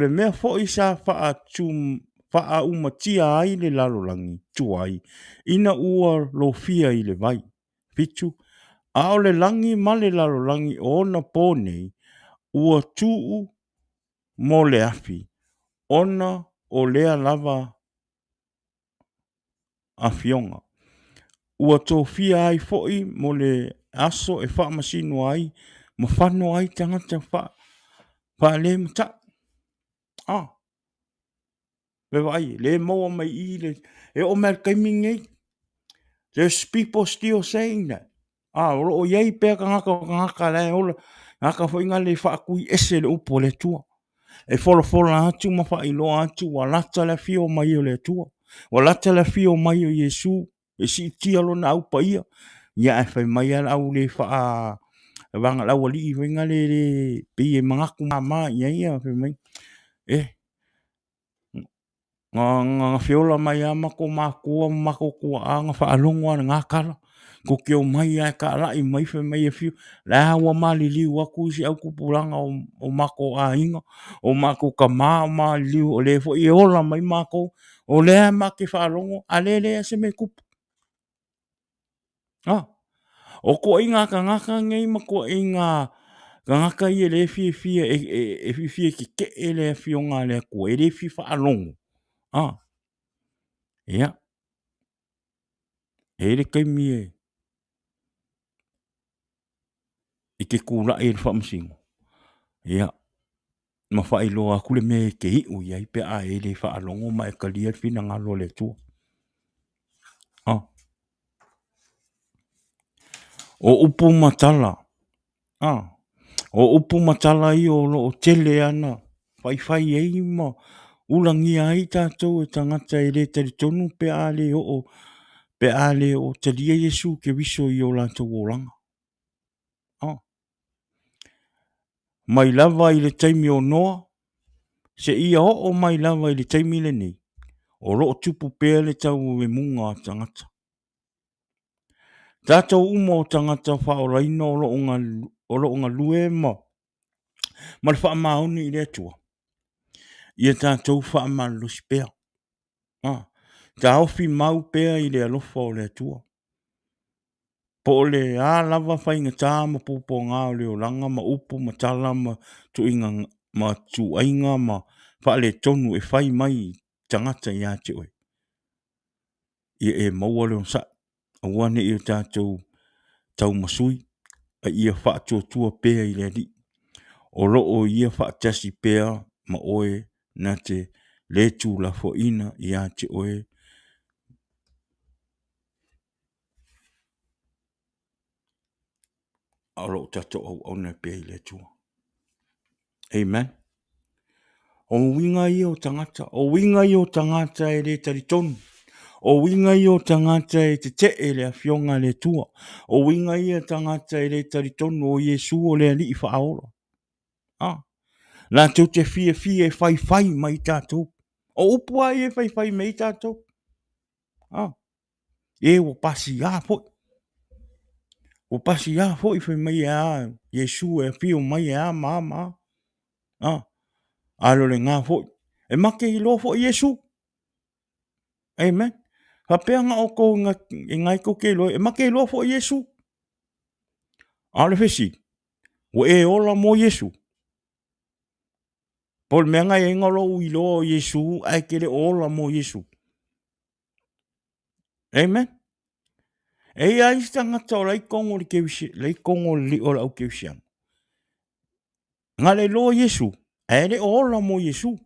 mea foi sa faa umatia ai le lalolangi tuai. Ina ua lo fia I le vai. Pitu. A o le langi ma le lalolangi o na pōnei ua tuu mo le afi. Ona o lea lava afionga. Ua tō fia ai foi mo le aso e wha masino ai. Ma whano ai tangata wha le mata. Bewa ai, le moa mai I le. E o mea kaimingei. There's people still saying that. O iei pēr kangaka le ola. Ngaka whainga le whaakui ese le upo le tua. E whola atu ma wha iloa atu. Wa lata le fio mai o le tua. Wa lata le fio mai o Yesu. E si tialo na au pa ia. Ia e whai mai ala au le wha wanga lau ali I whainga le pi e mangaku mama ia whai mai. Ngā whiola mai a mako kua anga wha alongwa na ngā kala. ko ke o mai ai ka la I mai fe mai e fiu la wa mali liu aku si au kupulanga o mako a inga o mako ka ma liu o le fo I ola mai mako o le ma ke whaalongo a le se me kupu o ko inga ka ngaka ngei ma ko inga ka ngaka I le fi ki ke e le fionga le ko e le fi whaalongo ia e le kai mie I ke kula e le whamsingo ia ma whailoa kule me ke iu iai pe a e le whaalongo ma e kalia fina ngalo le tua o upu matala o upu matala I o lo o tele ana whai e ma ulangi ai tātou e tangata e le tari tonu pe a le o talia Yesu ke wiso I o lātou o langa mai lava I le taimi o noa se ia o mai lava I le taimi le nei o lo o tupu pea le tau e munga tangata tātou umo tangata whaoraina o lo ngā lue ma le wha maoni I le atua ia tātou wha ma lusi pea taofi mau pea I le alofa o le atua po le a lava whainga tā ma pupo ngā o le o langa ma upu ma tala ma tu inga ma tu ainga ma wha le tonu e whai mai tangata I a te oe ia e maua le on sa awane I o tātou tau masui a ia wha tua pea I le di o lo o ia wha tasi pea ma oe na te le tū la fo ina I a te oe a lo tato au na pea I le tua amen o winga I o tangata e le tari tonu o winga I o tangata e te e le afionga le tua o winga I o tangata e le tari tonu o Yesu o le ali I whaola la tau te fie whai mai tātou o upua I e whai mai tātou e o pasi a fo I whai mai a Yesu e fio mai a mama alo le ngā fo e make I lo fo Yesu amen hapea nga o ko ngai ko ke lo e make I lo fo Yesu ale fesi o e ola mo Yesu Pol mea ngai e ngalo I lo Yesu ai ke le ola mo Yesu amen e ai tangata o lai kongo le kewisi lai kongo li o lau kewisiang nga le lo Yesu e le ola mo Yesu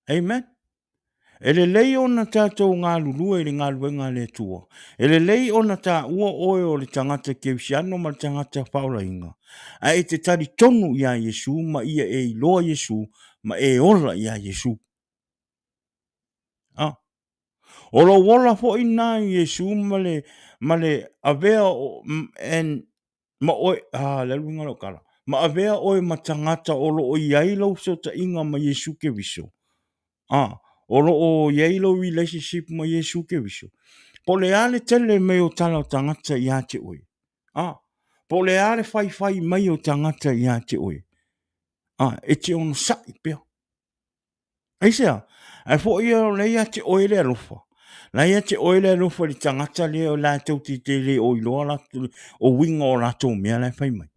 amen e le lei ona tātou ngā lulua I le ngā luenga le tua e le lei ona tā ua oe o le tangata kewisiano ma le tangata whaolainga a e te tari tonu I a Yesu ma ia e I loa Yesu ma e ola I a Yesu o lo wola fo ina Yesu ma le avea ma oe le luinga lo kala ma avea oe ma tangata o lo o iai lau so ta inga ma Yesu ke viso o lo o iai lau relationship ma Yesu ke viso po le ale tele me o tala o tangata I a te oe po le ale whai mai o tangata I a te oe e te ono sai pia Aisea, ai fo ia o leia te oile alofa. Leia te oile alofa li tangata le o la tau te le o iloa la o winga o la tau mea lai whai mai.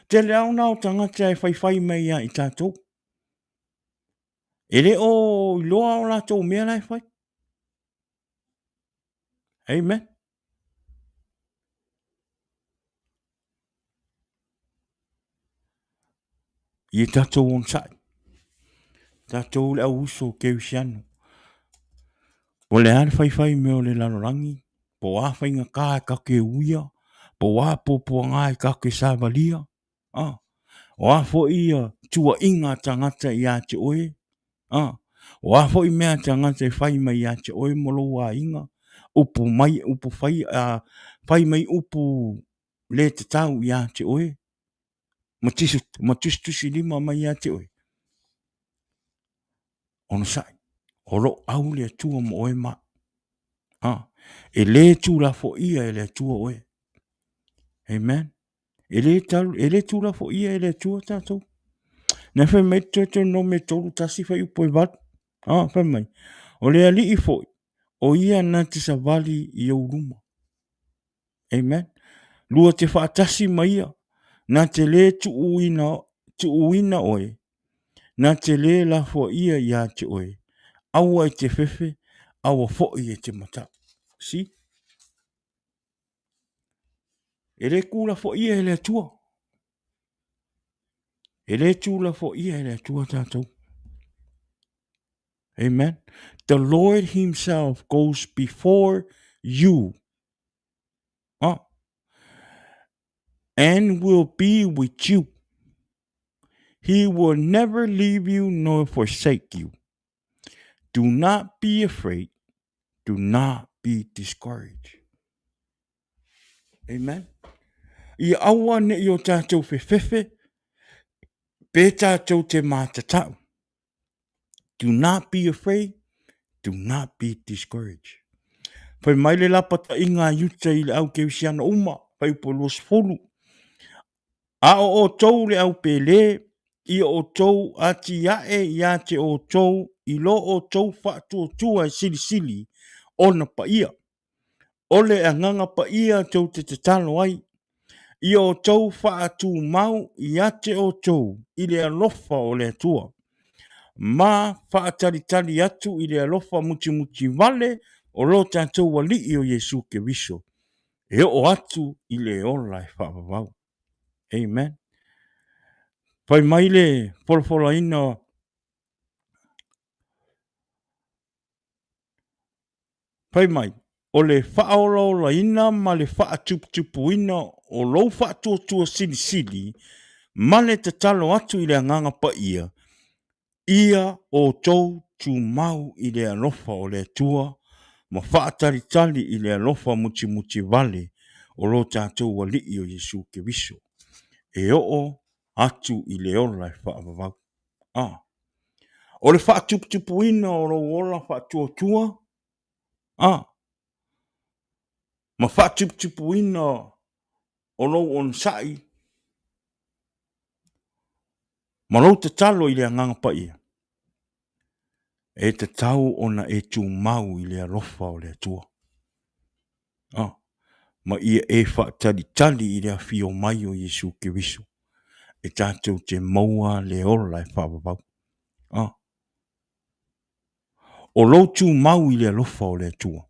Te leo na o tangata e whai mai a I tātou. E le o iloa o la tau mea lai whai. Amen. I tātou on sai. Tātou le au uso ke usiano. Po le ale whai me o le lalorangi. Po a whainga kā e kake uia. Po a popo ngā e kake sāvalia. O a fo ia tua inga tangata I a te oe. O a fo I mea tangata e whai mai I a te oe molo a inga. Upu mai, upu whai mai upu le te tau I a te oe. Ma tusi lima mai I a te oe. Ono sai. O lo au le atua mo oe ma. E le tu la fo ia e le atua oe. Amen. E le tu la fo ia e le atua tatou. Na fe mai te no me tolu tasi fa upo i vat. Fe mai. O le ali i fo. O ia na te sa vali i au ruma. Amen. Lua te whaatasi mai ia. Na te le tu uina oe. Na te le la fo ia ia te oe. Aua i te fefe. Aua fo i e te mata. Si? E le kula fo ia e le atua. E le tula fo ia e le atua tatou. Amen. The Lord himself goes before you. And will be with you. He will never leave you nor forsake you. Do not be afraid. Do not be discouraged. Amen. I aua ne i o tātou whewhewhe, pē tātou te mātatau. Do not be afraid. Do not be discouraged. Pai mai le lapata i ngā yuta i le au ke wisiana uma, pai po los folu. A o tou le au pele, i o tou ati ae i ate o tou, i lo o tou whatu o tua sili sili, o na pa ia. O le anganga pa ia tou te talo ai. I o tou whaatu mau i ate o tou, i le alofa o le atua. Ma whaatari atu i le alofa muti muti vale, o lo tātou wali i o Yesu ke viso. E o atu i le ola e whaavavau. Amen. Pai mai le folfola ina pai mai. O le whaola ina ma le whaatuputupu ina o lo whaatuatua sili sili ma le tatalo atu i le anganga pa ia. Ia o tou tu mau i le alofa o le atua ma whaatari i le alofa muti muti vale o lo tātou wali i o Yesu ke viso. E o atu i le ola e whaavavau. O le whaatuputupu ina o lo ola whaatuatua. Ma whaatuputupu ina o lo on sai. Ma lo te talo i le anganga pa ia. E te tau ona e tu mau i le alofa o le atua. Ma ia e whaatari i le awhio mai o Yesu ke viso. E tātou te maua le ola e whaavavau. O lo tu mau i le alofa o le atua.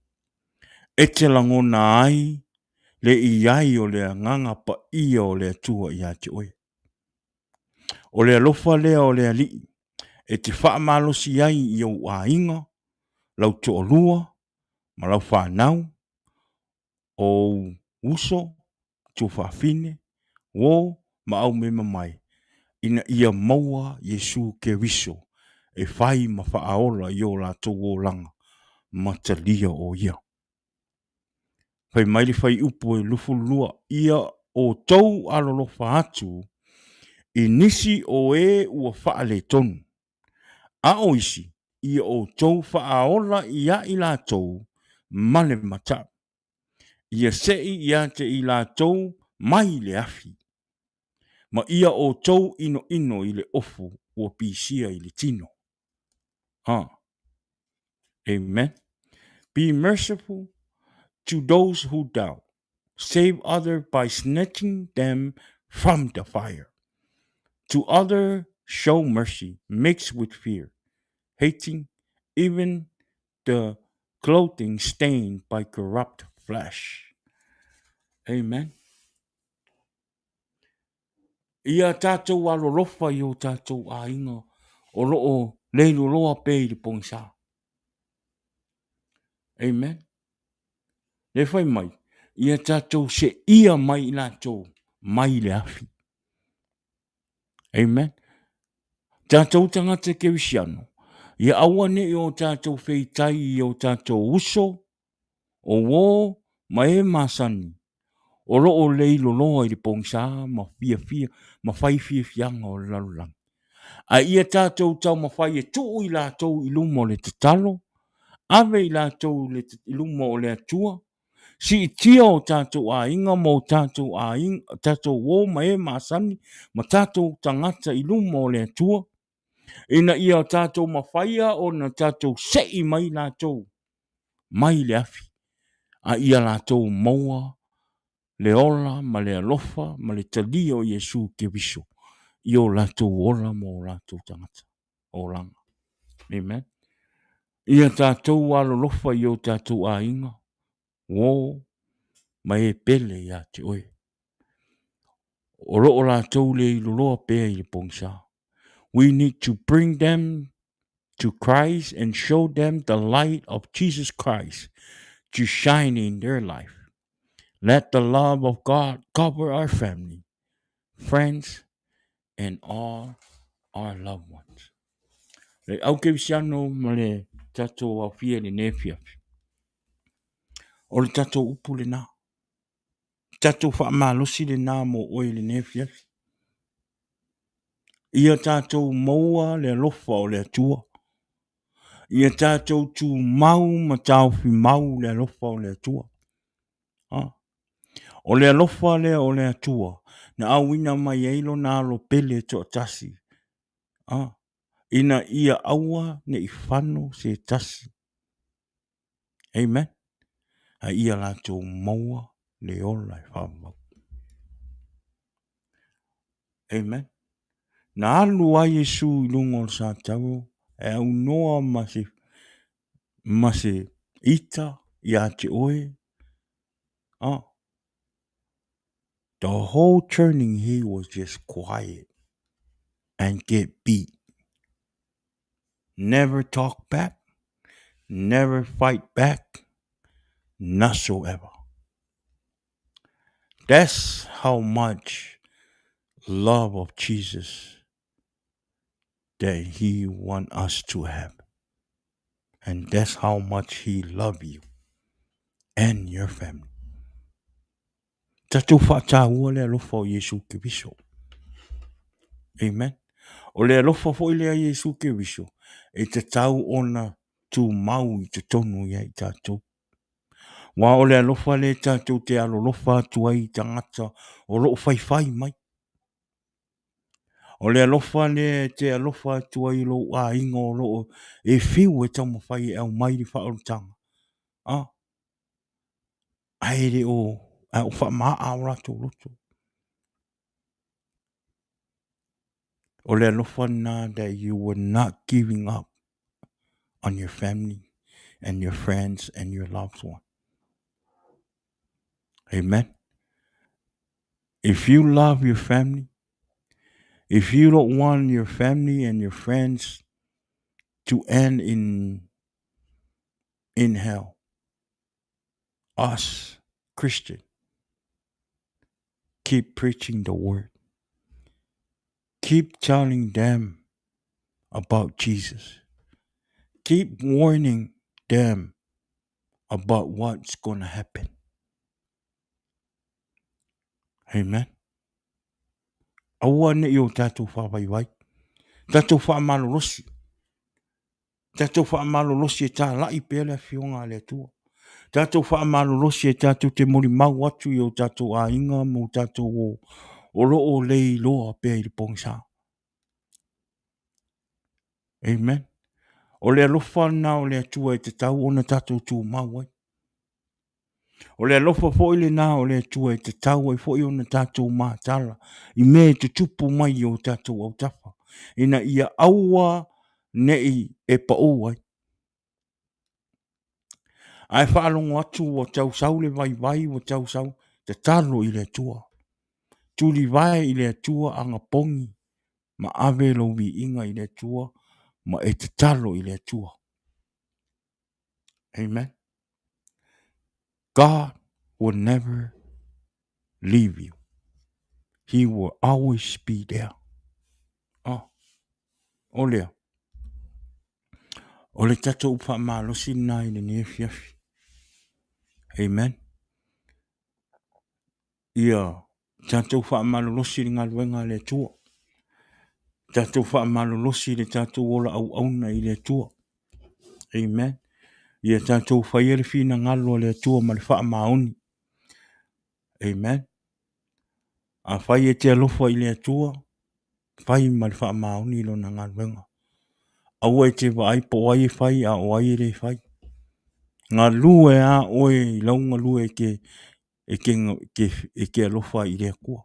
E te langona ai, le i ai o le anganga pa ia o le atua i ate oe. O le alofa lea o le ali, e te whaamalosi ai i au a inga, lau to o lua, ma lau whanau, o uso, tu whawhine, wo, ma au me mai. Ina ia maua Yesu ke viso, e whai ma whaaola i o la tō o langa, matalia o ia. Whai maili whai upo e lufu lua, ia o tau alolofa atu, i nisi o e ua whaale tonu. A oisi, ia o tau whaaola ia i la tau, male mata. Ia sei ia te i la tau, mai le afi. Ma ia o tau ino i le ofu, ua pisia i le tino. Amen. Be merciful to those who doubt. Save others by snatching them from the fire. To others show mercy mixed with fear, hating even the clothing stained by corrupt flesh. Amen. Ia tātou alolofa i o tātou a inga o loo leilo loa pei li pongsa. Amen. Le whai mai, ia tātou se ia mai la tō mai le afi. Amen. Tātou tangata ke wisiano. Ia awane i o tātou wheitai i o tātou uso, o wō, ma e masani. O loo leilo loa i li pongsa, ma fia, ma fai fianga o lalulang. A ia tātou tau mawhai e tuu I lātou I lumo le te talo, ave I lātou I lumo o le atua, si I tia o tātou a inga mo tātou a inga, tātou wō ma e maasani, ma tātou tangata I lumo o le atua, ina ia o tātou mawhaia o na tātou sei mai lātou, mai le afi, a ia lātou maua, le ola, ma le alofa, ma le tali o Yesu ke viso, I o lātou ola mo lātou tangata, o langa. Amen. Ia tātou alolofa I o tātou a inga, wō, ma e pele ia te oe. O loo lātou le I loloa pēa I le pongsa. We need to bring them to Christ and show them the light of Jesus Christ to shine in their life. Let the love of God cover our family, friends, and all our loved ones. Le au ke visiano ma le tatou au fia le nefia. O le tatou upu le nā. Tatou wha malosi le nā mo oi le nefia. Ia tatou maua le alofa o le atua. Ia tātou tū mau ma taofi mau le alofa o le atua. O le alofa le o le atua. Na awina mai eilo na alo pele to tasi. Ina ia aua ne I whano se tasi. Amen. A ia lātou maua le ola I whamau. Amen. Na alu a Yesu I lungo o sa tau. E au noa mase ita ia te oe. The whole turning he was just quiet and get beat. Never talk back. Never fight back. Not so ever. That's how much love of Jesus that he want us to have. And that's how much he love you and your family. Tatou whaatahua le alofa o Yesu ke viso. Amen. O le alofa fo ile a Yesu ke viso. E te tau ona tu mau I te tonu ia I tatou. Wa o le alofa le tatou te alolofa atu ai tangata o loo whai mai. O le alofa le te alofa atu ai lo a ingo o loo e fiu e tau mawhai e au mai li whaarutanga. Aere o wha maa au rato loto. O le alofa na that you were not giving up on your family and your friends and your loved one. Amen. If you love your family, if you don't want your family and your friends to end in hell, us, Christian, keep preaching the word. Keep telling them about Jesus. Keep warning them about what's going to happen. Amen. Aua ne I o tātou whawaiwai. Tātou whaamalolosi. Tātou whaamalolosi e tā lai pēle a whionga le tua. Tātou whaamalolosi e tātou te mori mau atu I o tātou a inga mo tātou o loo lei loa pēi le pongsa. Amen. O le alofa na o le atua e te tau ona tātou tū mau ai. O le alofa fo ile na o le atua e te tau ai fo I ona tātou mātala. I me te tupu mai o tātou au tafa. Ina ia aua nei e pa'u ai. Ai whaalongo atu o tau sau le vai o tau sau te talo I le atua. Tuli vai I le atua anga pongi ma ave lo vi inga I le atua ma e te talo I le atua. Amen. God will never leave you. He will always be there. Olea. O le tatou upa malosi na I le nefiafi. Amen. Ia tatou wha malolosi ngā luenga le tua. Tātou whaamalolosi le tātou ola au auna i le atua. Amen. Ia tātou whaiere whina ngalo le atua ma le whaamaoni. Amen. A whai e te alofa i le atua, whai ma le whaamaoni lo na ngaluenga. Aua e te vai po ai e whai a o ai e le whai. Ngā lue a oe i launga lue e ke alofa i le akua.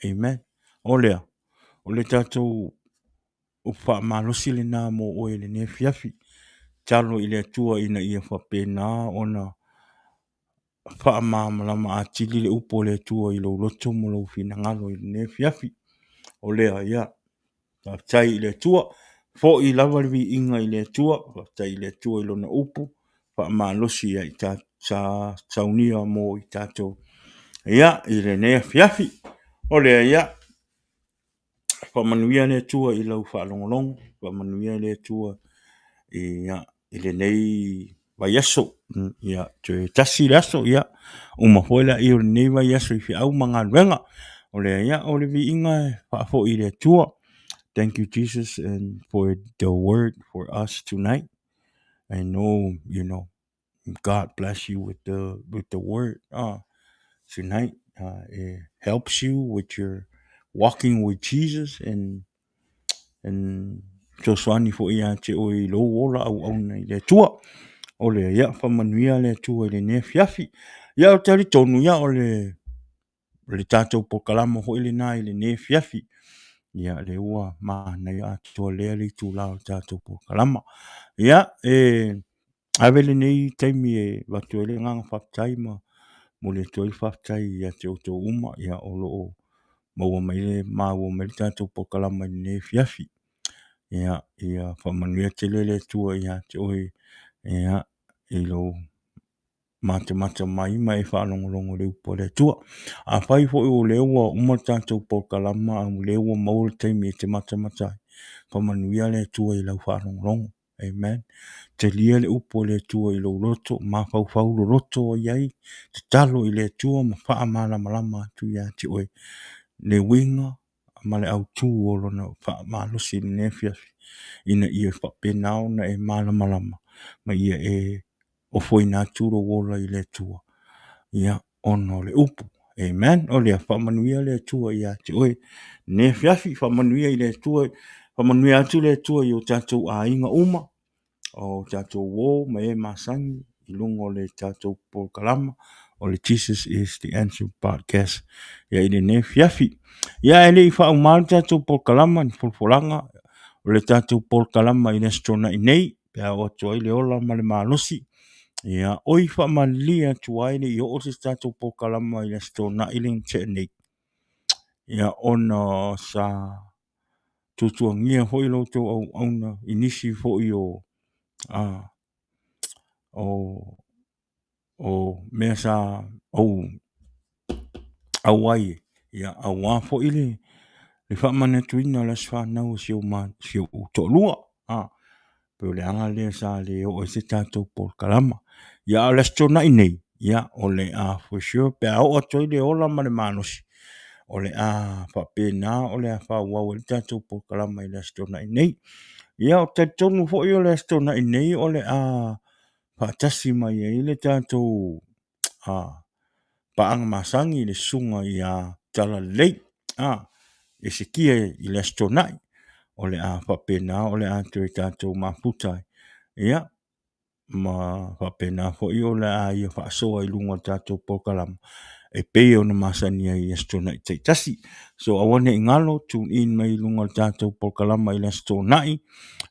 Amen. Olea. Ole tātou o whaamalosi le nā mo oe le ne fiafi. Talo i le atua ina ia whapena ona whaamamalama a tili le upo le atua i lo loto mo lo fina ngalo i le ne fiafi. Olea ia. Tai i le atua. Fo i lava le vi inga i le atua. Tai i le atua i lo na upo. Whaamalosi ia i tā saunia mo i tātou. Ia i le ne fiafi. Olea ia. Whamanuia le atua i lau whaalongolongo. Whamanuia le atua ia i le nei vai aso. Ia te tasi le aso ia. Uma foila i o le nei vai aso i fi au mga luenga. Olea ia o le vi inga whaafo i le atua. Thank you, Jesus, and for the word for us tonight. I know, God bless you with the word tonight. It helps you with your walking with Jesus and so swani fo ia te o i lo ola au nei le tua. O le ia whamanuia le tua i le ne fiafi. Ia o tari tonu ia o le tātou pokalama ho i le nā i le ne fiafi. Ia le ua mana ia atua lea li tu lao tātou pokalama. Ia avele nei taimi e watu ele nganga whaptai mo le toi whaptai ia te oto uma ia o loo maua mai le tātou pokalama i ne fiafi. Ia whamanuia te lele tua ia te oi ia i lo mata mai e whalongolongo leu po le tua. A whai fo i o leua uma tātou pokalama a leua maua taimi e te mata. Whamanuia le tua i lau whalongolongo. Amen. Te lia le upo le tua i lo roto, ma whau lo roto o iai, te talo i le tua ma wha malama tu ia te oi. Le winga, ma le au tū o lona wha malosi le nefiafi. Ina ia whapenao na e malama. Ma ia o foi nā tūro wola i le tua. Ia ono le upo. Amen. O lea whamanuia le tua ia te oi. Nefiafi whamanuia i le tua. Whamanuia atu le tua i o tātou a inga uma. O tātou wō ma e masangi. I lungo le tātou pokalama. O le Jesus is the answer podcast. Ia i le nefiafi. Ia e le i wha umar tātou pokalama ni fulfulanga. O le tātou pokalama i le strona i nei. Pea o atua i le ola ma le malosi. Ia oi wha malia tuai le i o se tātou pokalama i le strona i le nche nei. Ia ona sa tutuangia hoi loto au auna inisi hoi o mea sa au ai. Ia au wafo i le whamana tuina las whanau siu utolua. Pero le anga le sa le o se tātou pokalama. Ia o le strona i nei. Ia o le for sure. Pea o atoi le ola ma le manosi. O le whapena o le whawau le tātou pokalama i le strona i nei. Ia o te tonu fo i o le strona i nei o le whaatasi mai i le tātou paanga masangi le sunga i tala lei. E se kia i le strona i. O le whapena o le tui tātou maputai. Ia, ma whapena fo i o le ia whaasoa i lunga tātou pokalama. E pei o na masania i astona i teitasi. So awane i ngalo, tune in mai lunga tātou pokalama i astona i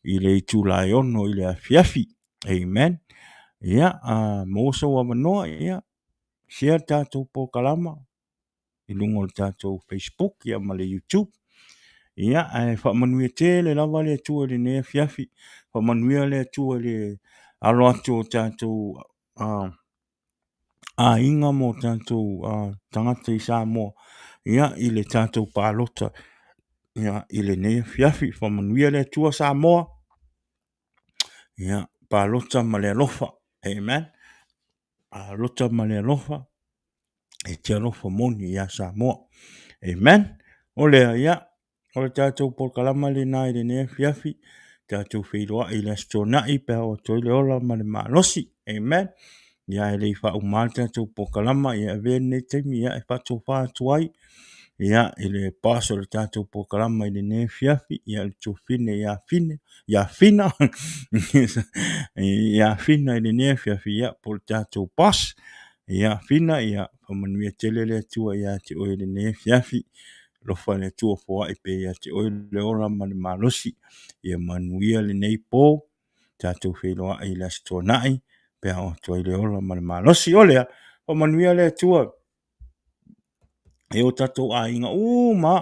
le i tūlai ono i le afiafi. Amen. Ia, mōsa wa manoa, ia, share tātou pokalama i lunga tātou Facebook, ia ma le YouTube. Ia, whamanuia te le lava le atua le ne afiafi. Whamanuia le atua le alo atu o tātou inga mo tātou tangata i Samoa. Ia, i le tātou pālota. Ia, i le ne afiafi. Whamanuia le atua Samoa. Ia, pālota ma le alofa. Amen. Pālota ma le alofa. E te alofa moni ia Samoa. Amen. O lea, ia. o le tātou por kalama le nai le ne fiafi, tātou whiroa i le stonai pe o toi le ola ma le malosi, amen. Ia e le wha umar tātou por kalama, ia e vene teimi, ia e patou whātuai, ia i le paso le tātou por kalama i le ne fiafi, ia le tūwhine, ia fina, ia fina i le ne fiafi, ia por tātou pas, ia fina, ia whamanuia tele le atua, ia te oe le ne fiafi, lofa le tua foa i pe ia te oe le ora ma le malosi, ia manuia le nei pō, tātou wheloa i la stonai, pe o toi le ora ma le malosi, o lea, o manuia le tua, e o tātou a inga ma,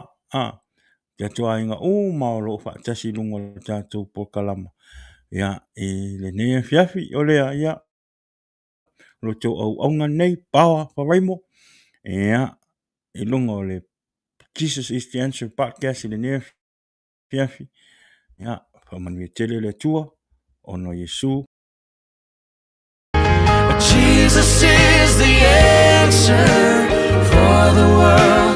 tātou a inga ma o lo fa tasi lunga le tātou po kalama, ia i le nei fiafi, o lea, ia, lo tau au aunga nei, pawa, Faraimo, ia, i lunga o le Jesus is the Answer podcast i le nei fiafi, ia, whamanuia tele le tua, ono Yesu. Jesus is the answer for the world.